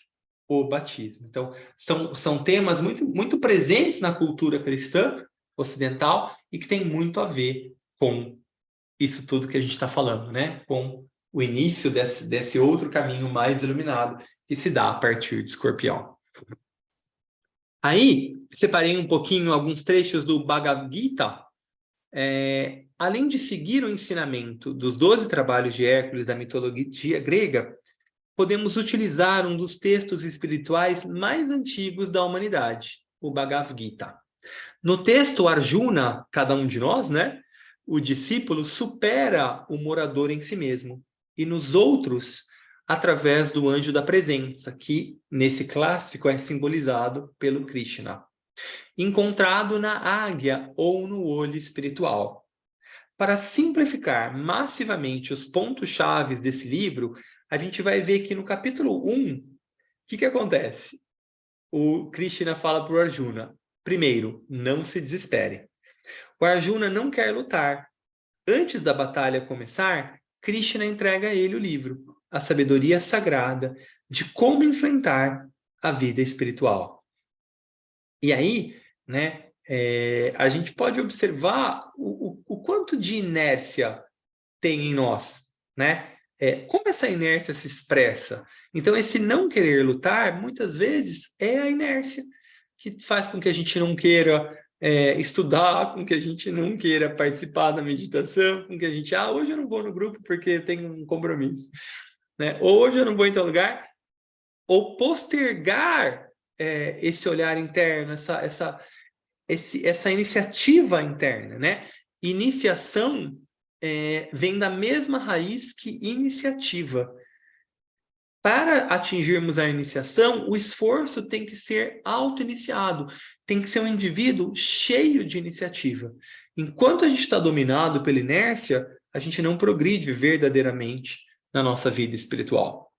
o batismo. Então, são temas muito presentes na cultura cristã ocidental e que tem muito a ver com isso tudo que a gente está falando, né? Com o início desse outro caminho mais iluminado que se dá a partir de Escorpião. Aí, separei um pouquinho alguns trechos do Bhagavad Gita. Além de seguir o ensinamento dos 12 trabalhos de Hércules da mitologia grega, podemos utilizar um dos textos espirituais mais antigos da humanidade, o Bhagavad Gita. No texto Arjuna, cada um de nós, né? O discípulo supera o morador em si mesmo, e nos outros, através do anjo da presença, que nesse clássico é simbolizado pelo Krishna, encontrado na águia ou no olho espiritual. Para simplificar massivamente os pontos-chave desse livro, a gente vai ver que no capítulo 1, o que acontece? O Krishna fala para o Arjuna, primeiro, não se desespere. O Arjuna não quer lutar. Antes da batalha começar, Krishna entrega a ele o livro, a sabedoria sagrada de como enfrentar a vida espiritual. E aí, né, a gente pode observar o quanto de inércia tem em nós, né? Como essa inércia se expressa? Então, esse não querer lutar, muitas vezes, é a inércia que faz com que a gente não queira estudar, com que a gente não queira participar da meditação, com que a gente, hoje eu não vou no grupo porque eu tenho um compromisso, né? Hoje eu não vou em tal lugar, ou postergar esse olhar interno, essa iniciativa interna, né? Iniciação vem da mesma raiz que iniciativa. Para atingirmos a iniciação, o esforço tem que ser auto-iniciado, tem que ser um indivíduo cheio de iniciativa. Enquanto a gente está dominado pela inércia, a gente não progride verdadeiramente na nossa vida espiritual.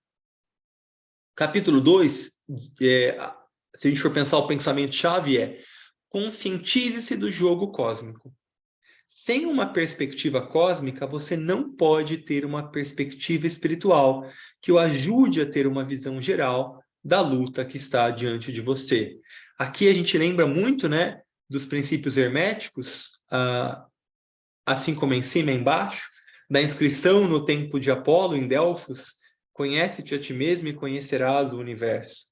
Capítulo 2, se a gente for pensar o pensamento-chave, conscientize-se do jogo cósmico. Sem uma perspectiva cósmica, você não pode ter uma perspectiva espiritual que o ajude a ter uma visão geral da luta que está diante de você. Aqui a gente lembra muito, né, dos princípios herméticos, assim como em cima e embaixo, da inscrição no templo de Apolo, em Delfos, conhece-te a ti mesmo e conhecerás o universo.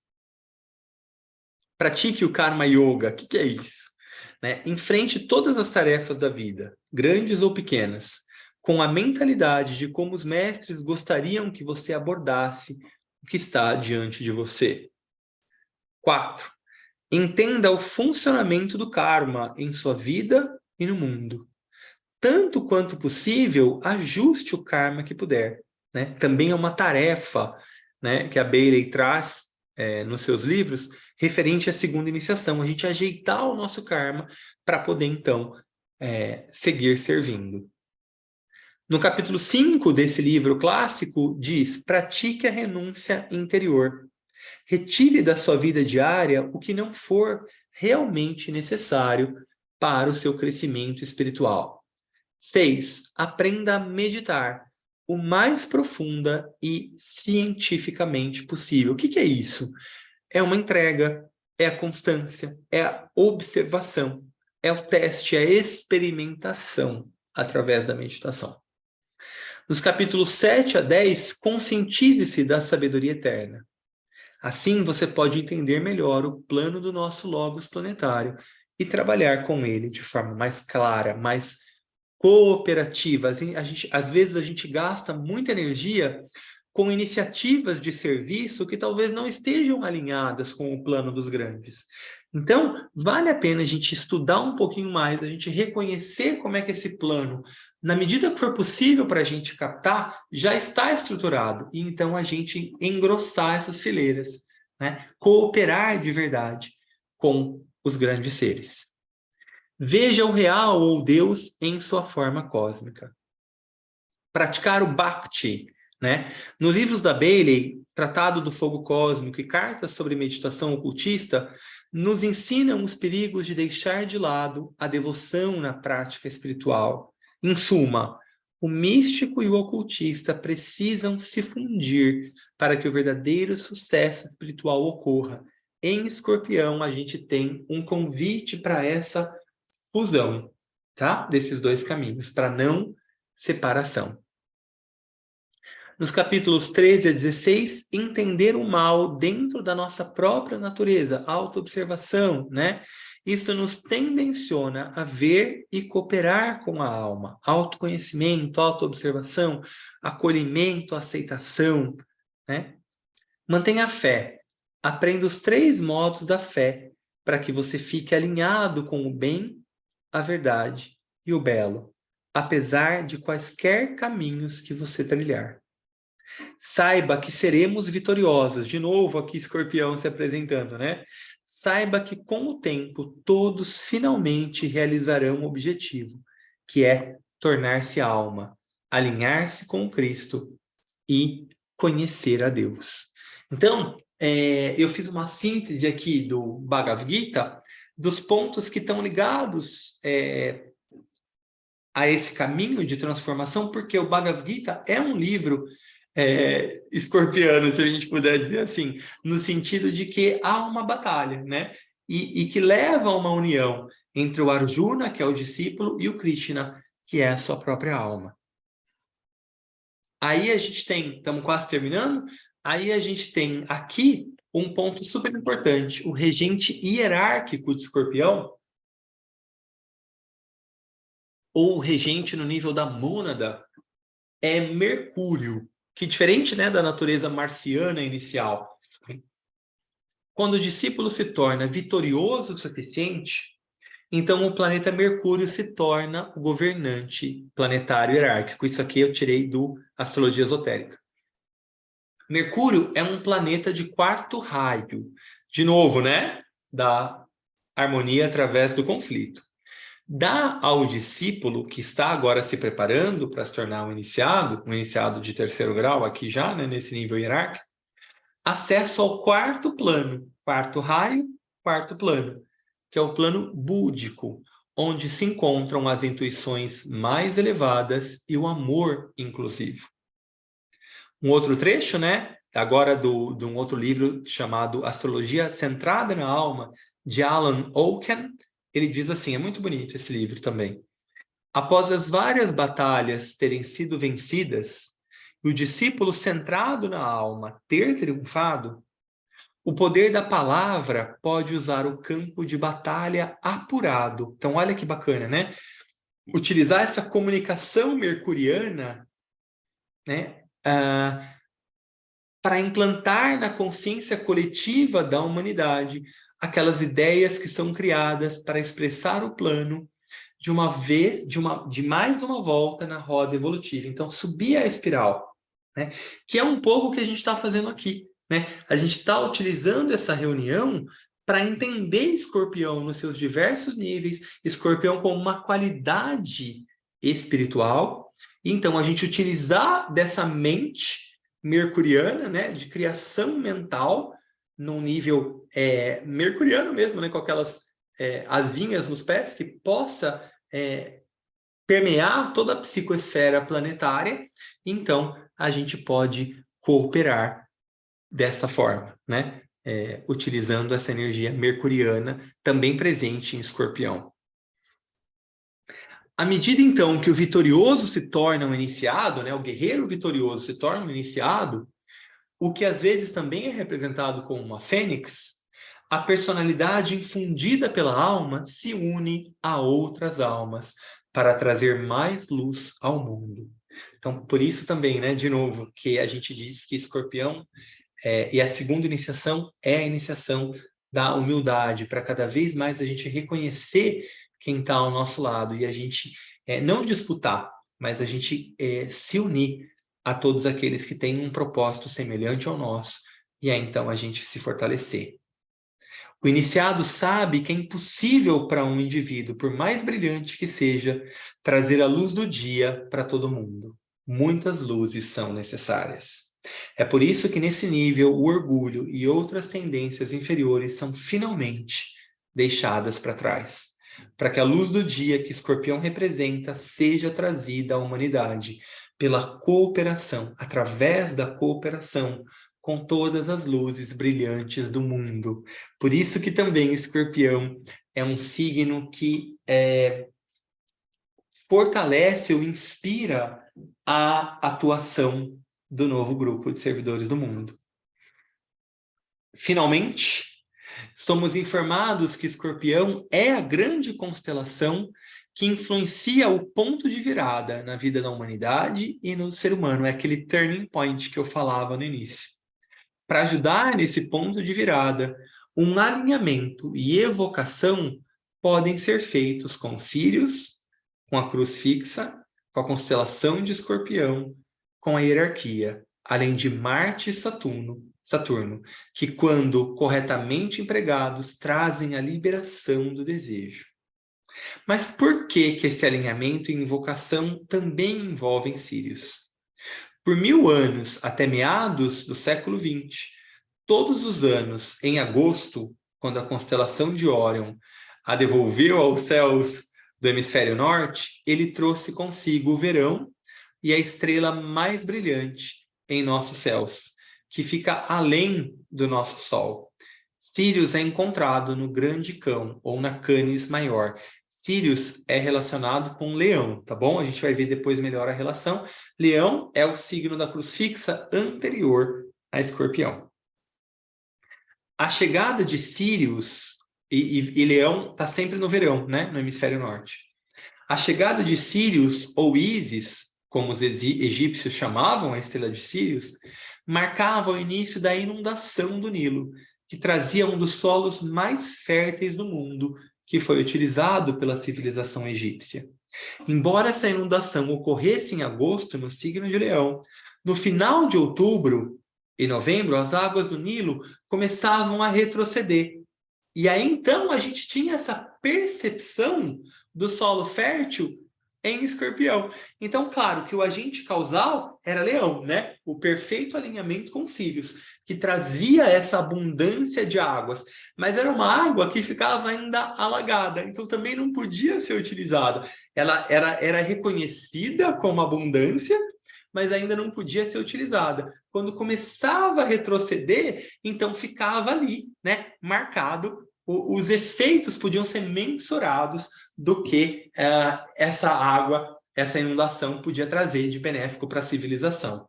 Pratique o Karma Yoga. O que é isso? Enfrente todas as tarefas da vida, grandes ou pequenas, com a mentalidade de como os mestres gostariam que você abordasse o que está diante de você. 4. Entenda o funcionamento do karma em sua vida e no mundo. tanto quanto possível, ajuste o karma que puder, né? Também é uma tarefa, né, que a Bailey traz nos seus livros, referente à segunda iniciação, a gente ajeitar o nosso karma para poder, então, seguir servindo. No capítulo 5 desse livro clássico, diz: pratique a renúncia interior. Retire da sua vida diária o que não for realmente necessário para o seu crescimento espiritual. 6. Aprenda a meditar o mais profunda e cientificamente possível. O que é isso? É uma entrega, é a constância, é a observação, é o teste, é a experimentação através da meditação. Nos capítulos 7 a 10, conscientize-se da sabedoria eterna. Assim, você pode entender melhor o plano do nosso Logos planetário e trabalhar com ele de forma mais clara, mais cooperativa. Às vezes a gente gasta muita energia com iniciativas de serviço que talvez não estejam alinhadas com o plano dos grandes. Então, vale a pena a gente estudar um pouquinho mais, a gente reconhecer como é que esse plano, na medida que for possível para a gente captar, já está estruturado. E então a gente engrossar essas fileiras, né? Cooperar de verdade com os grandes seres. Veja o real ou Deus em sua forma cósmica. Praticar o Bhakti, né? Nos livros da Bailey, Tratado do Fogo Cósmico e Cartas sobre Meditação Ocultista, nos ensinam os perigos de deixar de lado a devoção na prática espiritual. Em suma, o místico e o ocultista precisam se fundir para que o verdadeiro sucesso espiritual ocorra. Em Escorpião, a gente tem um convite para essa fusão, tá? Desses dois caminhos, para não separação. Nos capítulos 13 a 16, entender o mal dentro da nossa própria natureza, autoobservação, né? Isso nos tendenciona a ver e cooperar com a alma. Autoconhecimento, autoobservação, acolhimento, aceitação, né? Mantenha a fé. Aprenda os 3 modos da fé para que você fique alinhado com o bem, a verdade e o belo, apesar de quaisquer caminhos que você trilhar. Saiba que seremos vitoriosos. De novo aqui Escorpião se apresentando, né? Saiba que com o tempo todos finalmente realizarão o objetivo, que é tornar-se alma, alinhar-se com Cristo e conhecer a Deus. Então, eu fiz uma síntese aqui do Bhagavad Gita, dos pontos que estão ligados a esse caminho de transformação, porque o Bhagavad Gita é um livro escorpiano, se a gente puder dizer assim, no sentido de que há uma batalha, né? E que leva a uma união entre o Arjuna, que é o discípulo, e o Krishna, que é a sua própria alma. Aí a gente tem, estamos quase terminando, aí a gente tem aqui um ponto super importante, o regente hierárquico de Escorpião, ou o regente no nível da mônada, é Mercúrio, que diferente, né, da natureza marciana inicial, quando o discípulo se torna vitorioso o suficiente, então o planeta Mercúrio se torna o governante planetário hierárquico. Isso aqui eu tirei do Astrologia Esotérica. Mercúrio é um planeta de 4º raio, de novo, né, da harmonia através do conflito. Dá ao discípulo que está agora se preparando para se tornar um iniciado de 3º grau, aqui já, né, nesse nível hierárquico, acesso ao 4º plano, 4º raio, 4º plano, que é o plano búdico, onde se encontram as intuições mais elevadas e o amor inclusivo. Um outro trecho, né, agora de um outro livro chamado Astrologia Centrada na Alma, de Alan Oken, ele diz assim, é muito bonito esse livro também. Após as várias batalhas terem sido vencidas, e o discípulo centrado na alma ter triunfado, o poder da palavra pode usar o campo de batalha apurado. Então, olha que bacana, né? Utilizar essa comunicação mercuriana, né, para implantar na consciência coletiva da humanidade aquelas ideias que são criadas para expressar o plano de mais uma volta na roda evolutiva. Então, subir a espiral, né? Que é um pouco o que a gente está fazendo aqui, né? A gente está utilizando essa reunião para entender Escorpião nos seus diversos níveis, Escorpião como uma qualidade espiritual. Então, a gente utilizar dessa mente mercuriana, né, de criação mental, num nível mercuriano mesmo, né, com aquelas asinhas nos pés, que possa permear toda a psicosfera planetária. Então, a gente pode cooperar dessa forma, né? Utilizando essa energia mercuriana também presente em Escorpião. À medida, então, que o vitorioso se torna um iniciado, né? O guerreiro vitorioso se torna um iniciado, o que às vezes também é representado como uma fênix, a personalidade infundida pela alma se une a outras almas para trazer mais luz ao mundo. Então, por isso também, né, de novo, que a gente diz que Escorpião e a segunda iniciação é a iniciação da humildade, para cada vez mais a gente reconhecer quem está ao nosso lado e a gente não disputar, mas a gente se unir a todos aqueles que têm um propósito semelhante ao nosso, e aí então a gente se fortalecer. O iniciado sabe que é impossível para um indivíduo, por mais brilhante que seja, trazer a luz do dia para todo mundo. Muitas luzes são necessárias. É por isso que nesse nível o orgulho e outras tendências inferiores são finalmente deixadas para trás, para que a luz do dia que Escorpião representa seja trazida à humanidade pela cooperação, através da cooperação com todas as luzes brilhantes do mundo. Por isso que também Escorpião é um signo que fortalece ou inspira a atuação do novo grupo de servidores do mundo. Finalmente, somos informados que Escorpião é a grande constelação que influencia o ponto de virada na vida da humanidade e no ser humano. É aquele turning point que eu falava no início. Para ajudar nesse ponto de virada, um alinhamento e evocação podem ser feitos com Sírius, com a cruz fixa, com a constelação de Escorpião, com a hierarquia, além de Marte e Saturno, que quando corretamente empregados trazem a liberação do desejo. Mas por que esse alinhamento e invocação também envolvem Sírius? Por 1000 anos, até meados do século XX, todos os anos, em agosto, quando a constelação de Órion a devolveu aos céus do hemisfério norte, ele trouxe consigo o verão e a estrela mais brilhante em nossos céus, que fica além do nosso Sol. Sírius é encontrado no Grande Cão, ou na Canis Maior. Sírius é relacionado com Leão, tá bom? A gente vai ver depois melhor a relação. Leão é o signo da cruz fixa anterior a Escorpião. A chegada de Sírius e Leão está sempre no verão, né? No hemisfério norte. A chegada de Sírius, ou Ísis, como os egípcios chamavam a estrela de Sírius, marcava o início da inundação do Nilo, que trazia um dos solos mais férteis do mundo, que foi utilizado pela civilização egípcia. Embora essa inundação ocorresse em agosto, no signo de Leão, no final de outubro e novembro, as águas do Nilo começavam a retroceder. E aí, então, a gente tinha essa percepção do solo fértil em Escorpião. Então, claro que o agente causal era Leão, né? O perfeito alinhamento com Sírius, que trazia essa abundância de águas. Mas era uma água que ficava ainda alagada, então também não podia ser utilizada. Ela era reconhecida como abundância, mas ainda não podia ser utilizada. Quando começava a retroceder, então ficava ali, né? Marcado. Os efeitos podiam ser mensurados do que essa água, essa inundação podia trazer de benéfico para a civilização.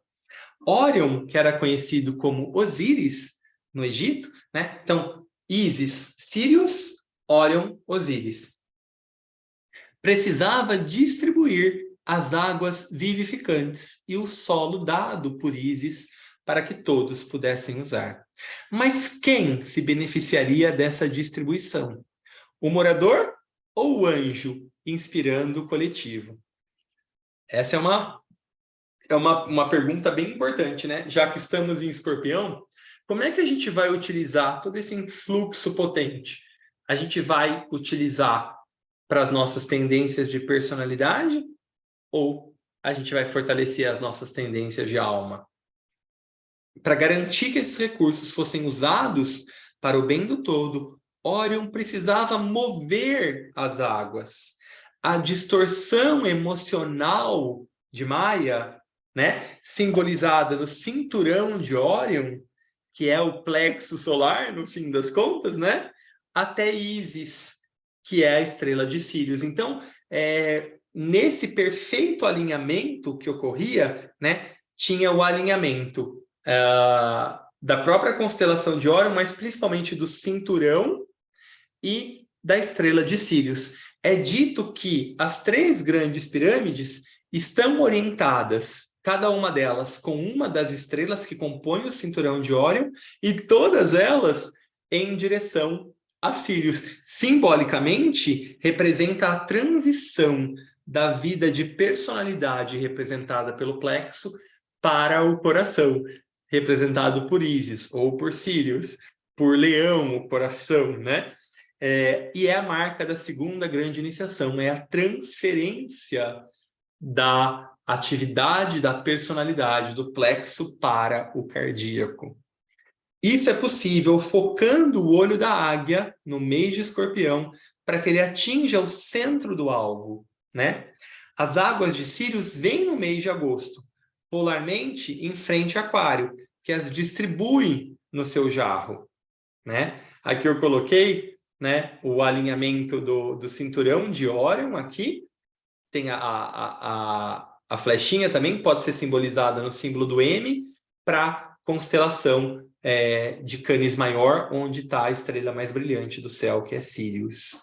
Órion, que era conhecido como Osíris no Egito, né? Então, Ísis, Sírius, Órion, Osíris. Precisava distribuir as águas vivificantes e o solo dado por Ísis para que todos pudessem usar. Mas quem se beneficiaria dessa distribuição? O morador ou o anjo inspirando o coletivo? Essa é uma pergunta bem importante, né? Já que estamos em Escorpião, como é que a gente vai utilizar todo esse influxo potente? A gente vai utilizar para as nossas tendências de personalidade ou a gente vai fortalecer as nossas tendências de alma? Para garantir que esses recursos fossem usados para o bem do todo, Órion precisava mover as águas. A distorção emocional de Maia, né, simbolizada no cinturão de Órion, que é o plexo solar, no fim das contas, né, até Ísis, que é a estrela de Sírius. Então, nesse perfeito alinhamento que ocorria, né, tinha o alinhamento da própria constelação de Órion, mas principalmente do cinturão e da estrela de Sírius. É dito que as 3 grandes pirâmides estão orientadas, cada uma delas com uma das estrelas que compõem o cinturão de Órion, e todas elas em direção a Sírius. Simbolicamente, representa a transição da vida de personalidade representada pelo plexo para o coração, representado por Ísis, ou por Sírius, por Leão, o coração, né? E é a marca da segunda grande iniciação, é a transferência da atividade da personalidade, do plexo para o cardíaco. Isso é possível focando o olho da águia no mês de Escorpião para que ele atinja o centro do alvo, né? As águas de Sírius vêm no mês de agosto, polarmente em frente a Aquário, que as distribui no seu jarro, né? Aqui eu coloquei, né, o alinhamento do cinturão de Órion aqui, tem a flechinha também, pode ser simbolizada no símbolo do M, para constelação de Canis Maior, onde está a estrela mais brilhante do céu, que é Sírius.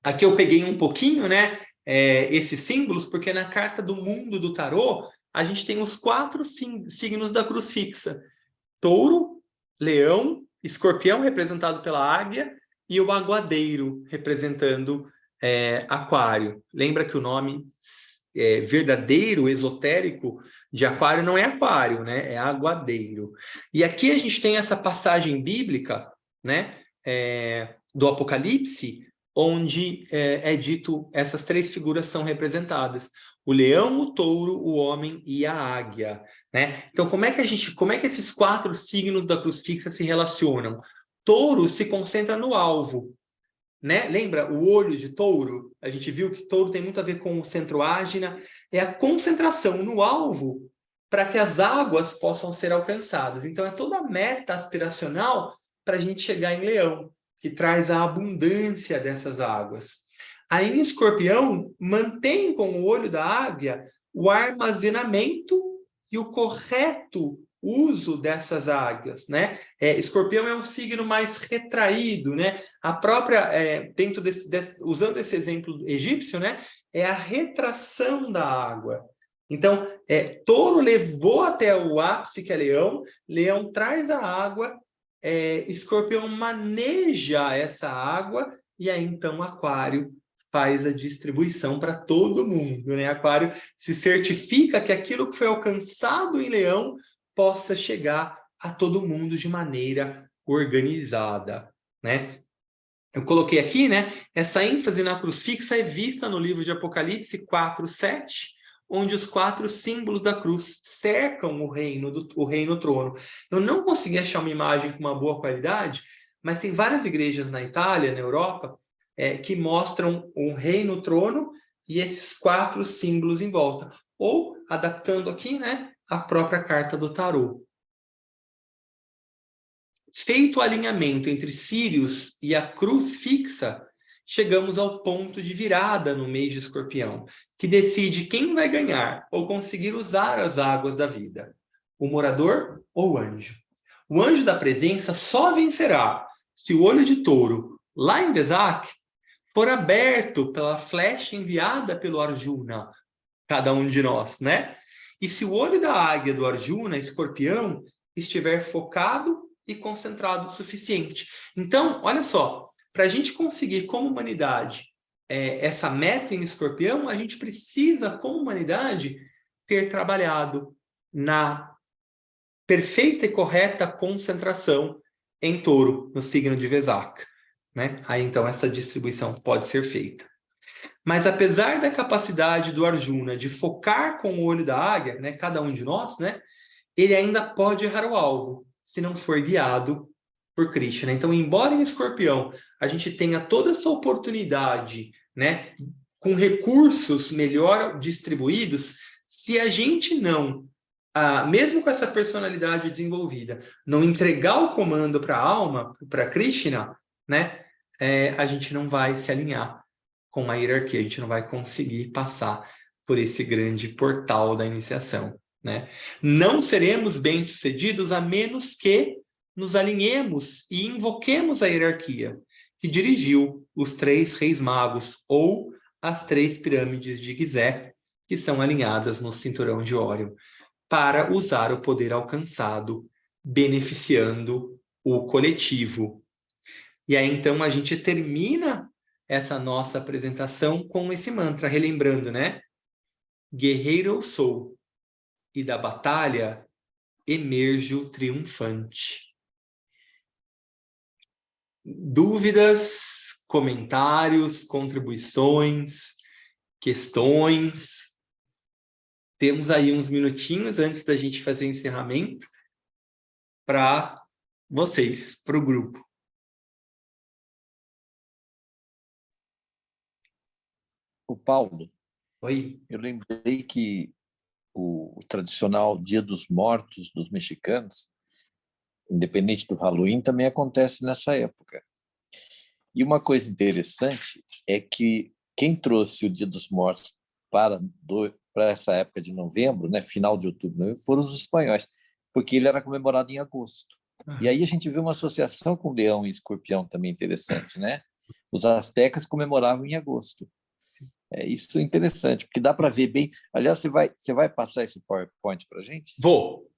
Aqui eu peguei um pouquinho, né, esses símbolos, porque na carta do mundo do tarô, a gente tem os 4 signos da cruz fixa. Touro, Leão, Escorpião, representado pela águia, e o aguadeiro, representando Aquário. Lembra que o nome verdadeiro, esotérico, de Aquário não é Aquário, né? É aguadeiro. E aqui a gente tem essa passagem bíblica, né? Do Apocalipse, onde é dito, essas 3 figuras são representadas. O leão, o touro, o homem e a águia, né? Então, como é que esses 4 signos da cruz fixa se relacionam? Touro se concentra no alvo, né? Lembra o olho de touro? A gente viu que touro tem muito a ver com o centro ágina, é a concentração no alvo para que as águas possam ser alcançadas. Então, é toda a meta aspiracional para a gente chegar em Leão, que traz a abundância dessas águas. Aí, em Escorpião, mantém com o olho da águia o armazenamento e o correto uso dessas águias, né? Escorpião é um signo mais retraído, né? A própria, usando esse exemplo egípcio, né? É a retração da água. Então, touro levou até o ápice, que é leão, leão traz a água, Escorpião maneja essa água, e aí, então, Aquário faz a distribuição para todo mundo, né? Aquário se certifica que aquilo que foi alcançado em Leão possa chegar a todo mundo de maneira organizada, né? Eu coloquei aqui, né? Essa ênfase na cruz fixa é vista no livro de Apocalipse 4:7, onde os 4 símbolos da cruz cercam o reino trono. Eu não consegui achar uma imagem com uma boa qualidade, mas tem várias igrejas na Itália, na Europa, que mostram um reino trono e esses 4 símbolos em volta. Ou, adaptando aqui, né, a própria carta do tarô. Feito o alinhamento entre Sírius e a cruz fixa, chegamos ao ponto de virada no mês de Escorpião, que decide quem vai ganhar ou conseguir usar as águas da vida, o morador ou o anjo. O anjo da presença só vencerá se o olho de touro, lá em Vesak, for aberto pela flecha enviada pelo Arjuna, cada um de nós, né? E se o olho da águia do Arjuna, Escorpião, estiver focado e concentrado o suficiente. Então, olha só, para a gente conseguir, como humanidade, essa meta em Escorpião, a gente precisa, como humanidade, ter trabalhado na perfeita e correta concentração em Touro, no signo de Vesak, né? Aí, então, essa distribuição pode ser feita. Mas apesar da capacidade do Arjuna de focar com o olho da águia, né, cada um de nós, né, ele ainda pode errar o alvo, se não for guiado por Krishna. Então, embora em Escorpião a gente tenha toda essa oportunidade, né, com recursos melhor distribuídos, se a gente não, mesmo com essa personalidade desenvolvida, não entregar o comando para a alma, para Krishna, né, a gente não vai se alinhar com a hierarquia, a gente não vai conseguir passar por esse grande portal da iniciação, né? Não seremos bem-sucedidos a menos que nos alinhemos e invoquemos a hierarquia que dirigiu os 3 reis magos ou as 3 pirâmides de Gizé, que são alinhadas no cinturão de Órion, para usar o poder alcançado, beneficiando o coletivo. E aí, então, a gente termina essa nossa apresentação com esse mantra, relembrando, né? Guerreiro eu sou, e da batalha emerjo triunfante. Dúvidas, comentários, contribuições, questões? Temos aí uns minutinhos antes da gente fazer o encerramento para vocês, para o grupo. O Paulo, Oi. eu lembrei que o tradicional Dia dos Mortos dos mexicanos, independente do Halloween, também acontece nessa época. E uma coisa interessante é que quem trouxe o Dia dos Mortos para essa época de novembro, né, final de outubro, novembro, foram os espanhóis, porque ele era comemorado em agosto. E aí a gente vê uma associação com Leão e Escorpião também interessante, né? Os astecas comemoravam em agosto. Isso é interessante, porque dá para ver bem. Aliás, você vai passar esse PowerPoint para a gente? Vou.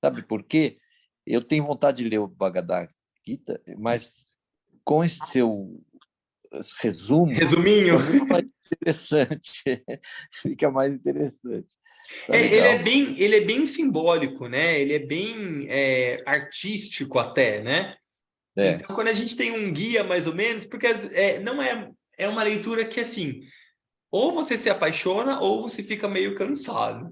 Sabe por quê? Eu tenho vontade de ler o Bhagavad Gita, mas com esse seu resumo, Resuminho. fica muito mais interessante. Fica mais interessante. Tá legal. Ele é bem simbólico, né? Ele é bem artístico até, né? É, Então, quando a gente tem um guia, mais ou menos, porque não é uma leitura que, assim, ou você se apaixona ou você fica meio cansado.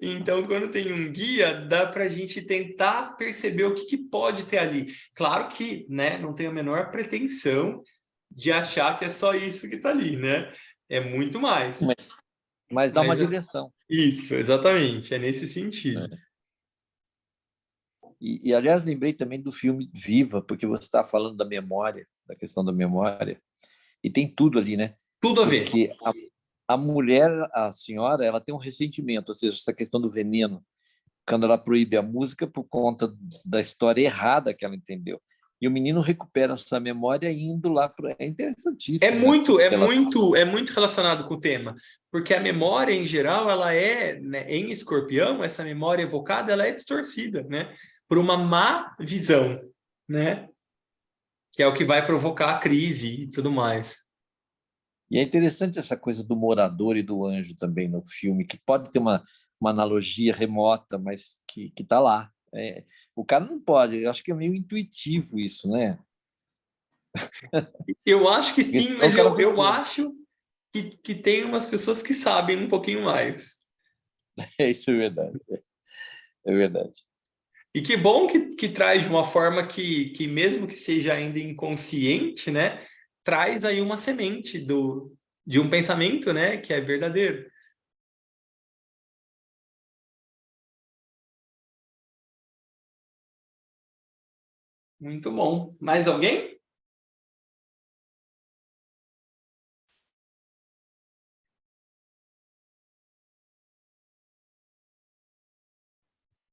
Então, quando tem um guia, dá para a gente tentar perceber o que pode ter ali. Claro que, né, não tenho a menor pretensão de achar que é só isso que está ali, né? É muito mais. mas dá uma Mas direção. isso, exatamente, é nesse sentido. Né? Aliás, lembrei também do filme Viva, porque você está falando da memória, da questão da memória, e tem tudo ali, né? Tudo a ver. Porque a mulher, a senhora, ela tem um ressentimento, ou seja, essa questão do veneno, quando ela proíbe a música por conta da história errada que ela entendeu. E o menino recupera essa memória indo lá para. É interessantíssimo essas relações. É muito relacionado com o tema, porque a memória em geral, ela né, em Escorpião, essa memória evocada, ela é distorcida, né, por uma má visão, né, que é o que vai provocar a crise e tudo mais. E é interessante essa coisa do morador e do anjo também no filme, que pode ter uma analogia remota, mas que está lá. O cara não pode, eu acho que é meio intuitivo isso, né? Eu acho que Porque sim, senão o mas cara eu bloqueia. acho que tem umas pessoas que sabem um pouquinho mais. Isso é verdade. É verdade. E que bom que traz de uma forma que, mesmo que seja ainda inconsciente, né, traz aí uma semente de um pensamento, né, que é verdadeiro. Muito bom. Mais alguém?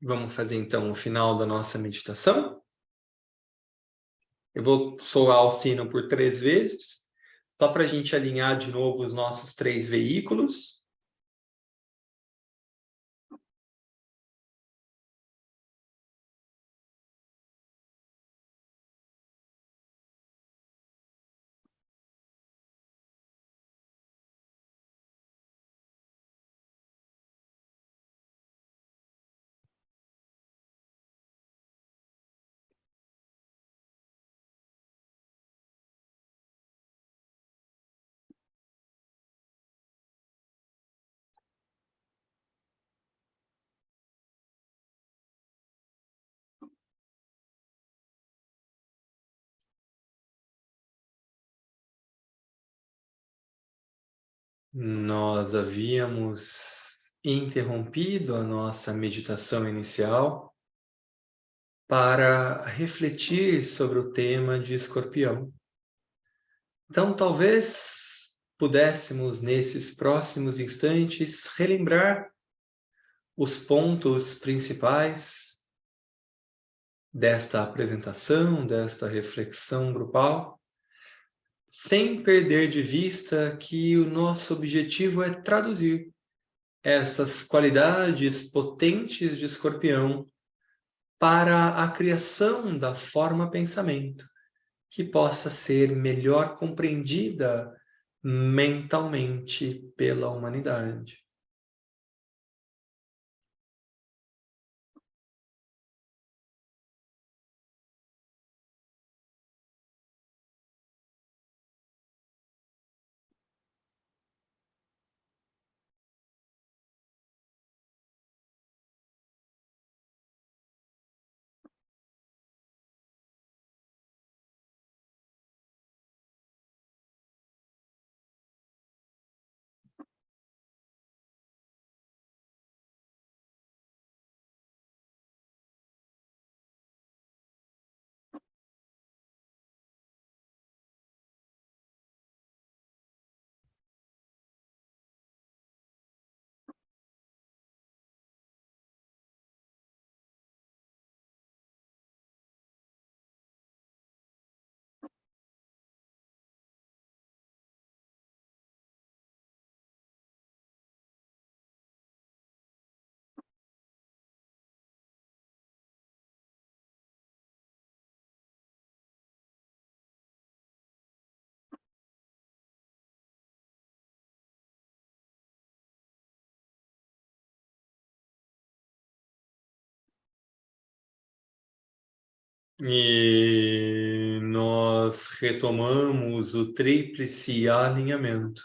Vamos fazer então o final da nossa meditação. Eu vou soar o sino por 3 vezes, só para a gente alinhar de novo os nossos 3 veículos. Nós havíamos interrompido a nossa meditação inicial para refletir sobre o tema de Escorpião. Então, talvez pudéssemos, nesses próximos instantes, relembrar os pontos principais desta apresentação, desta reflexão grupal, sem perder de vista que o nosso objetivo é traduzir essas qualidades potentes de Escorpião para a criação da forma pensamento, que possa ser melhor compreendida mentalmente pela humanidade. E nós retomamos o tríplice alinhamento.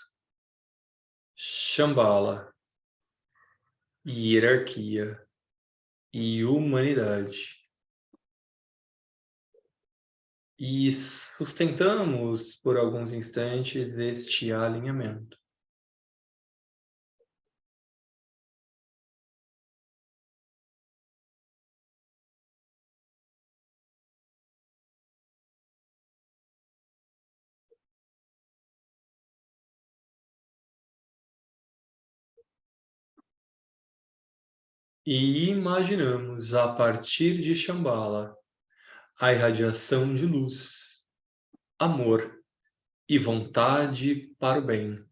Shambhala, hierarquia e humanidade. E sustentamos por alguns instantes este alinhamento. E imaginamos, a partir de Shambhala, a irradiação de luz, amor e vontade para o bem,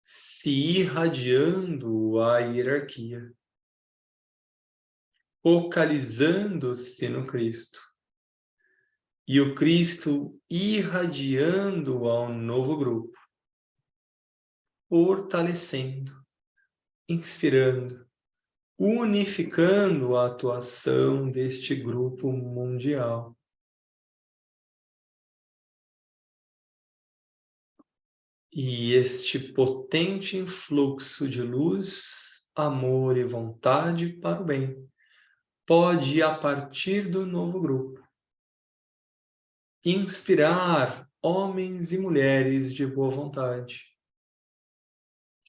se irradiando a hierarquia, focalizando-se no Cristo, e o Cristo irradiando ao novo grupo, fortalecendo, inspirando, unificando a atuação deste grupo mundial. E este potente influxo de luz, amor e vontade para o bem pode, a partir do novo grupo, inspirar homens e mulheres de boa vontade,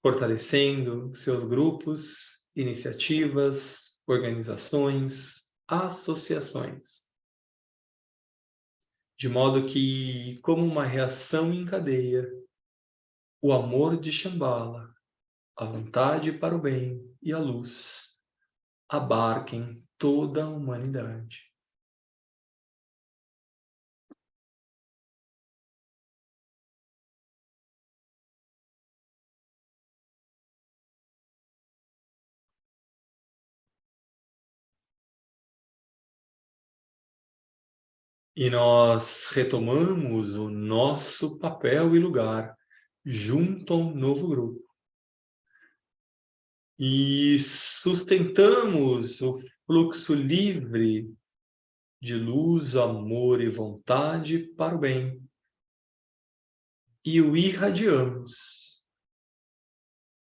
fortalecendo seus grupos, iniciativas, organizações, associações. De modo que, como uma reação em cadeia, o amor de Shambhala, a vontade para o bem e a luz abarquem toda a humanidade. E nós retomamos o nosso papel e lugar junto ao novo grupo. E sustentamos o fluxo livre de luz, amor e vontade para o bem. E o irradiamos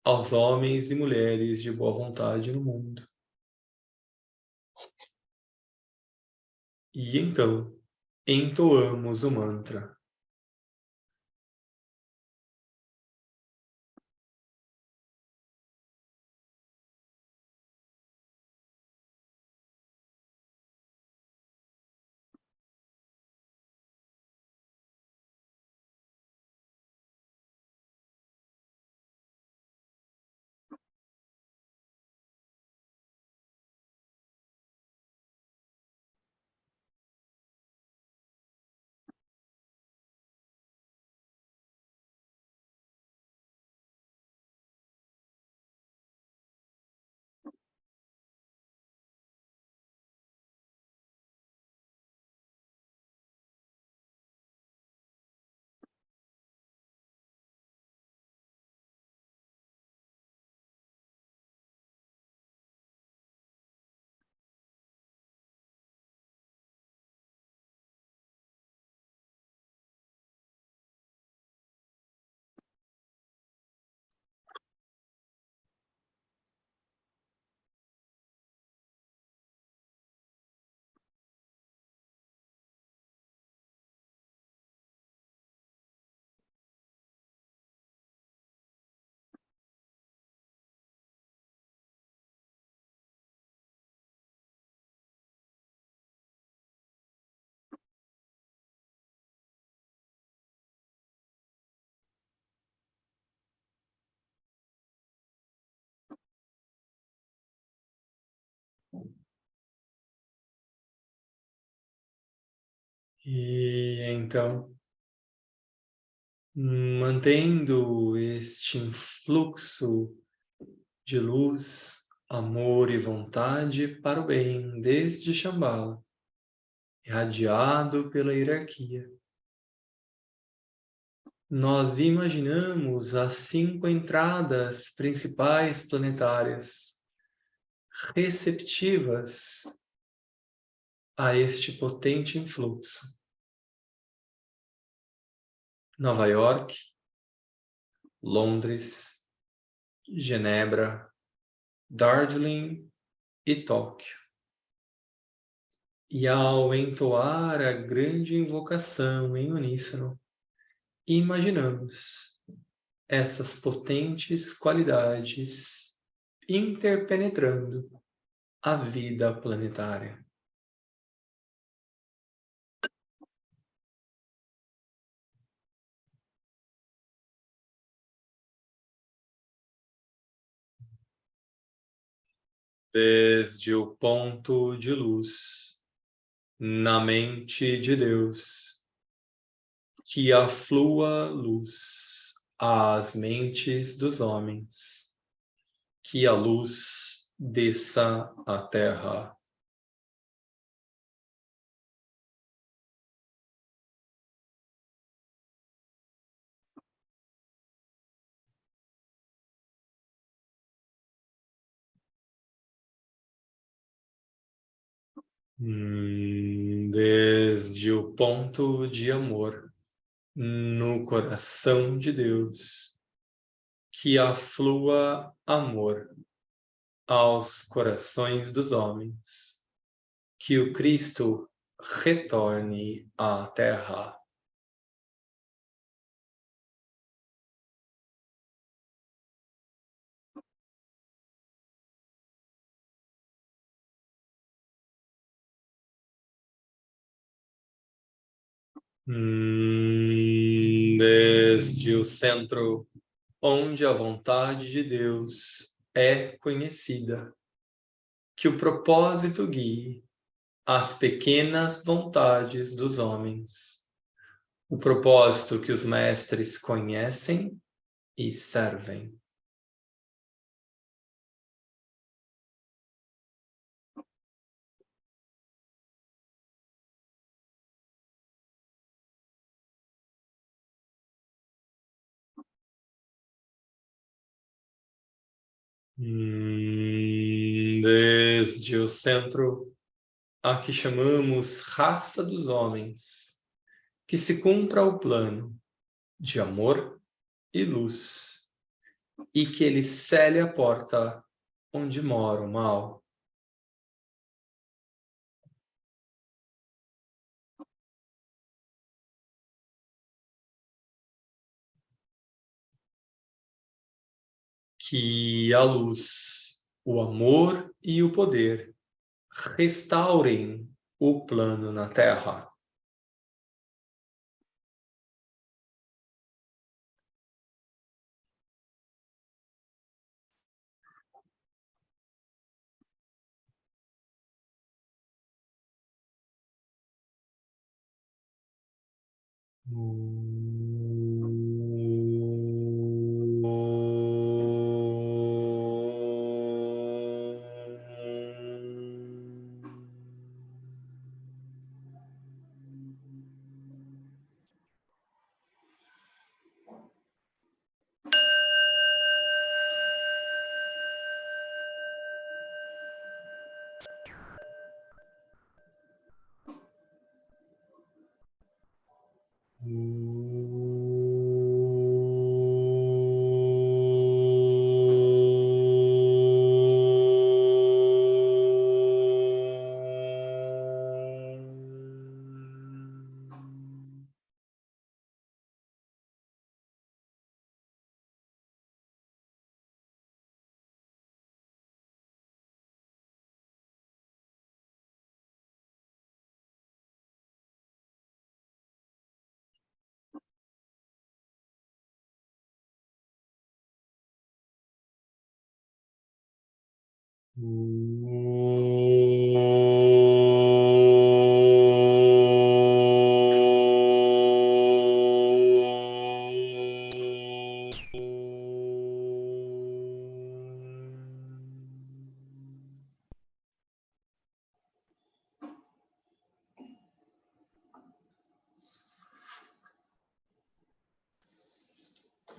aos homens e mulheres de boa vontade no mundo. E então, entoamos o mantra. E então, mantendo este influxo de luz, amor e vontade para o bem desde Shambhala, irradiado pela hierarquia. Nós imaginamos as 5 entradas principais planetárias receptivas a este potente influxo. Nova York, Londres, Genebra, Darjeeling e Tóquio. E ao entoar a grande invocação em uníssono, imaginamos essas potentes qualidades interpenetrando a vida planetária. Desde o ponto de luz na mente de Deus, que aflua luz às mentes dos homens, que a luz desça à terra. Desde o ponto de amor no coração de Deus, que aflua amor aos corações dos homens, que o Cristo retorne à terra. Desde o centro onde a vontade de Deus é conhecida, que o propósito guie as pequenas vontades dos homens, o propósito que os mestres conhecem e servem. Desde o centro a que chamamos raça dos homens, que se cumpra o plano de amor e luz, e que ele cele a porta onde mora o mal. Que a luz, o amor e o poder restaurem o plano na Terra.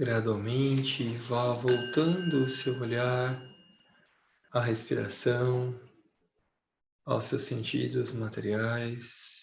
Gradualmente vá voltando o seu olhar à respiração, aos seus sentidos materiais.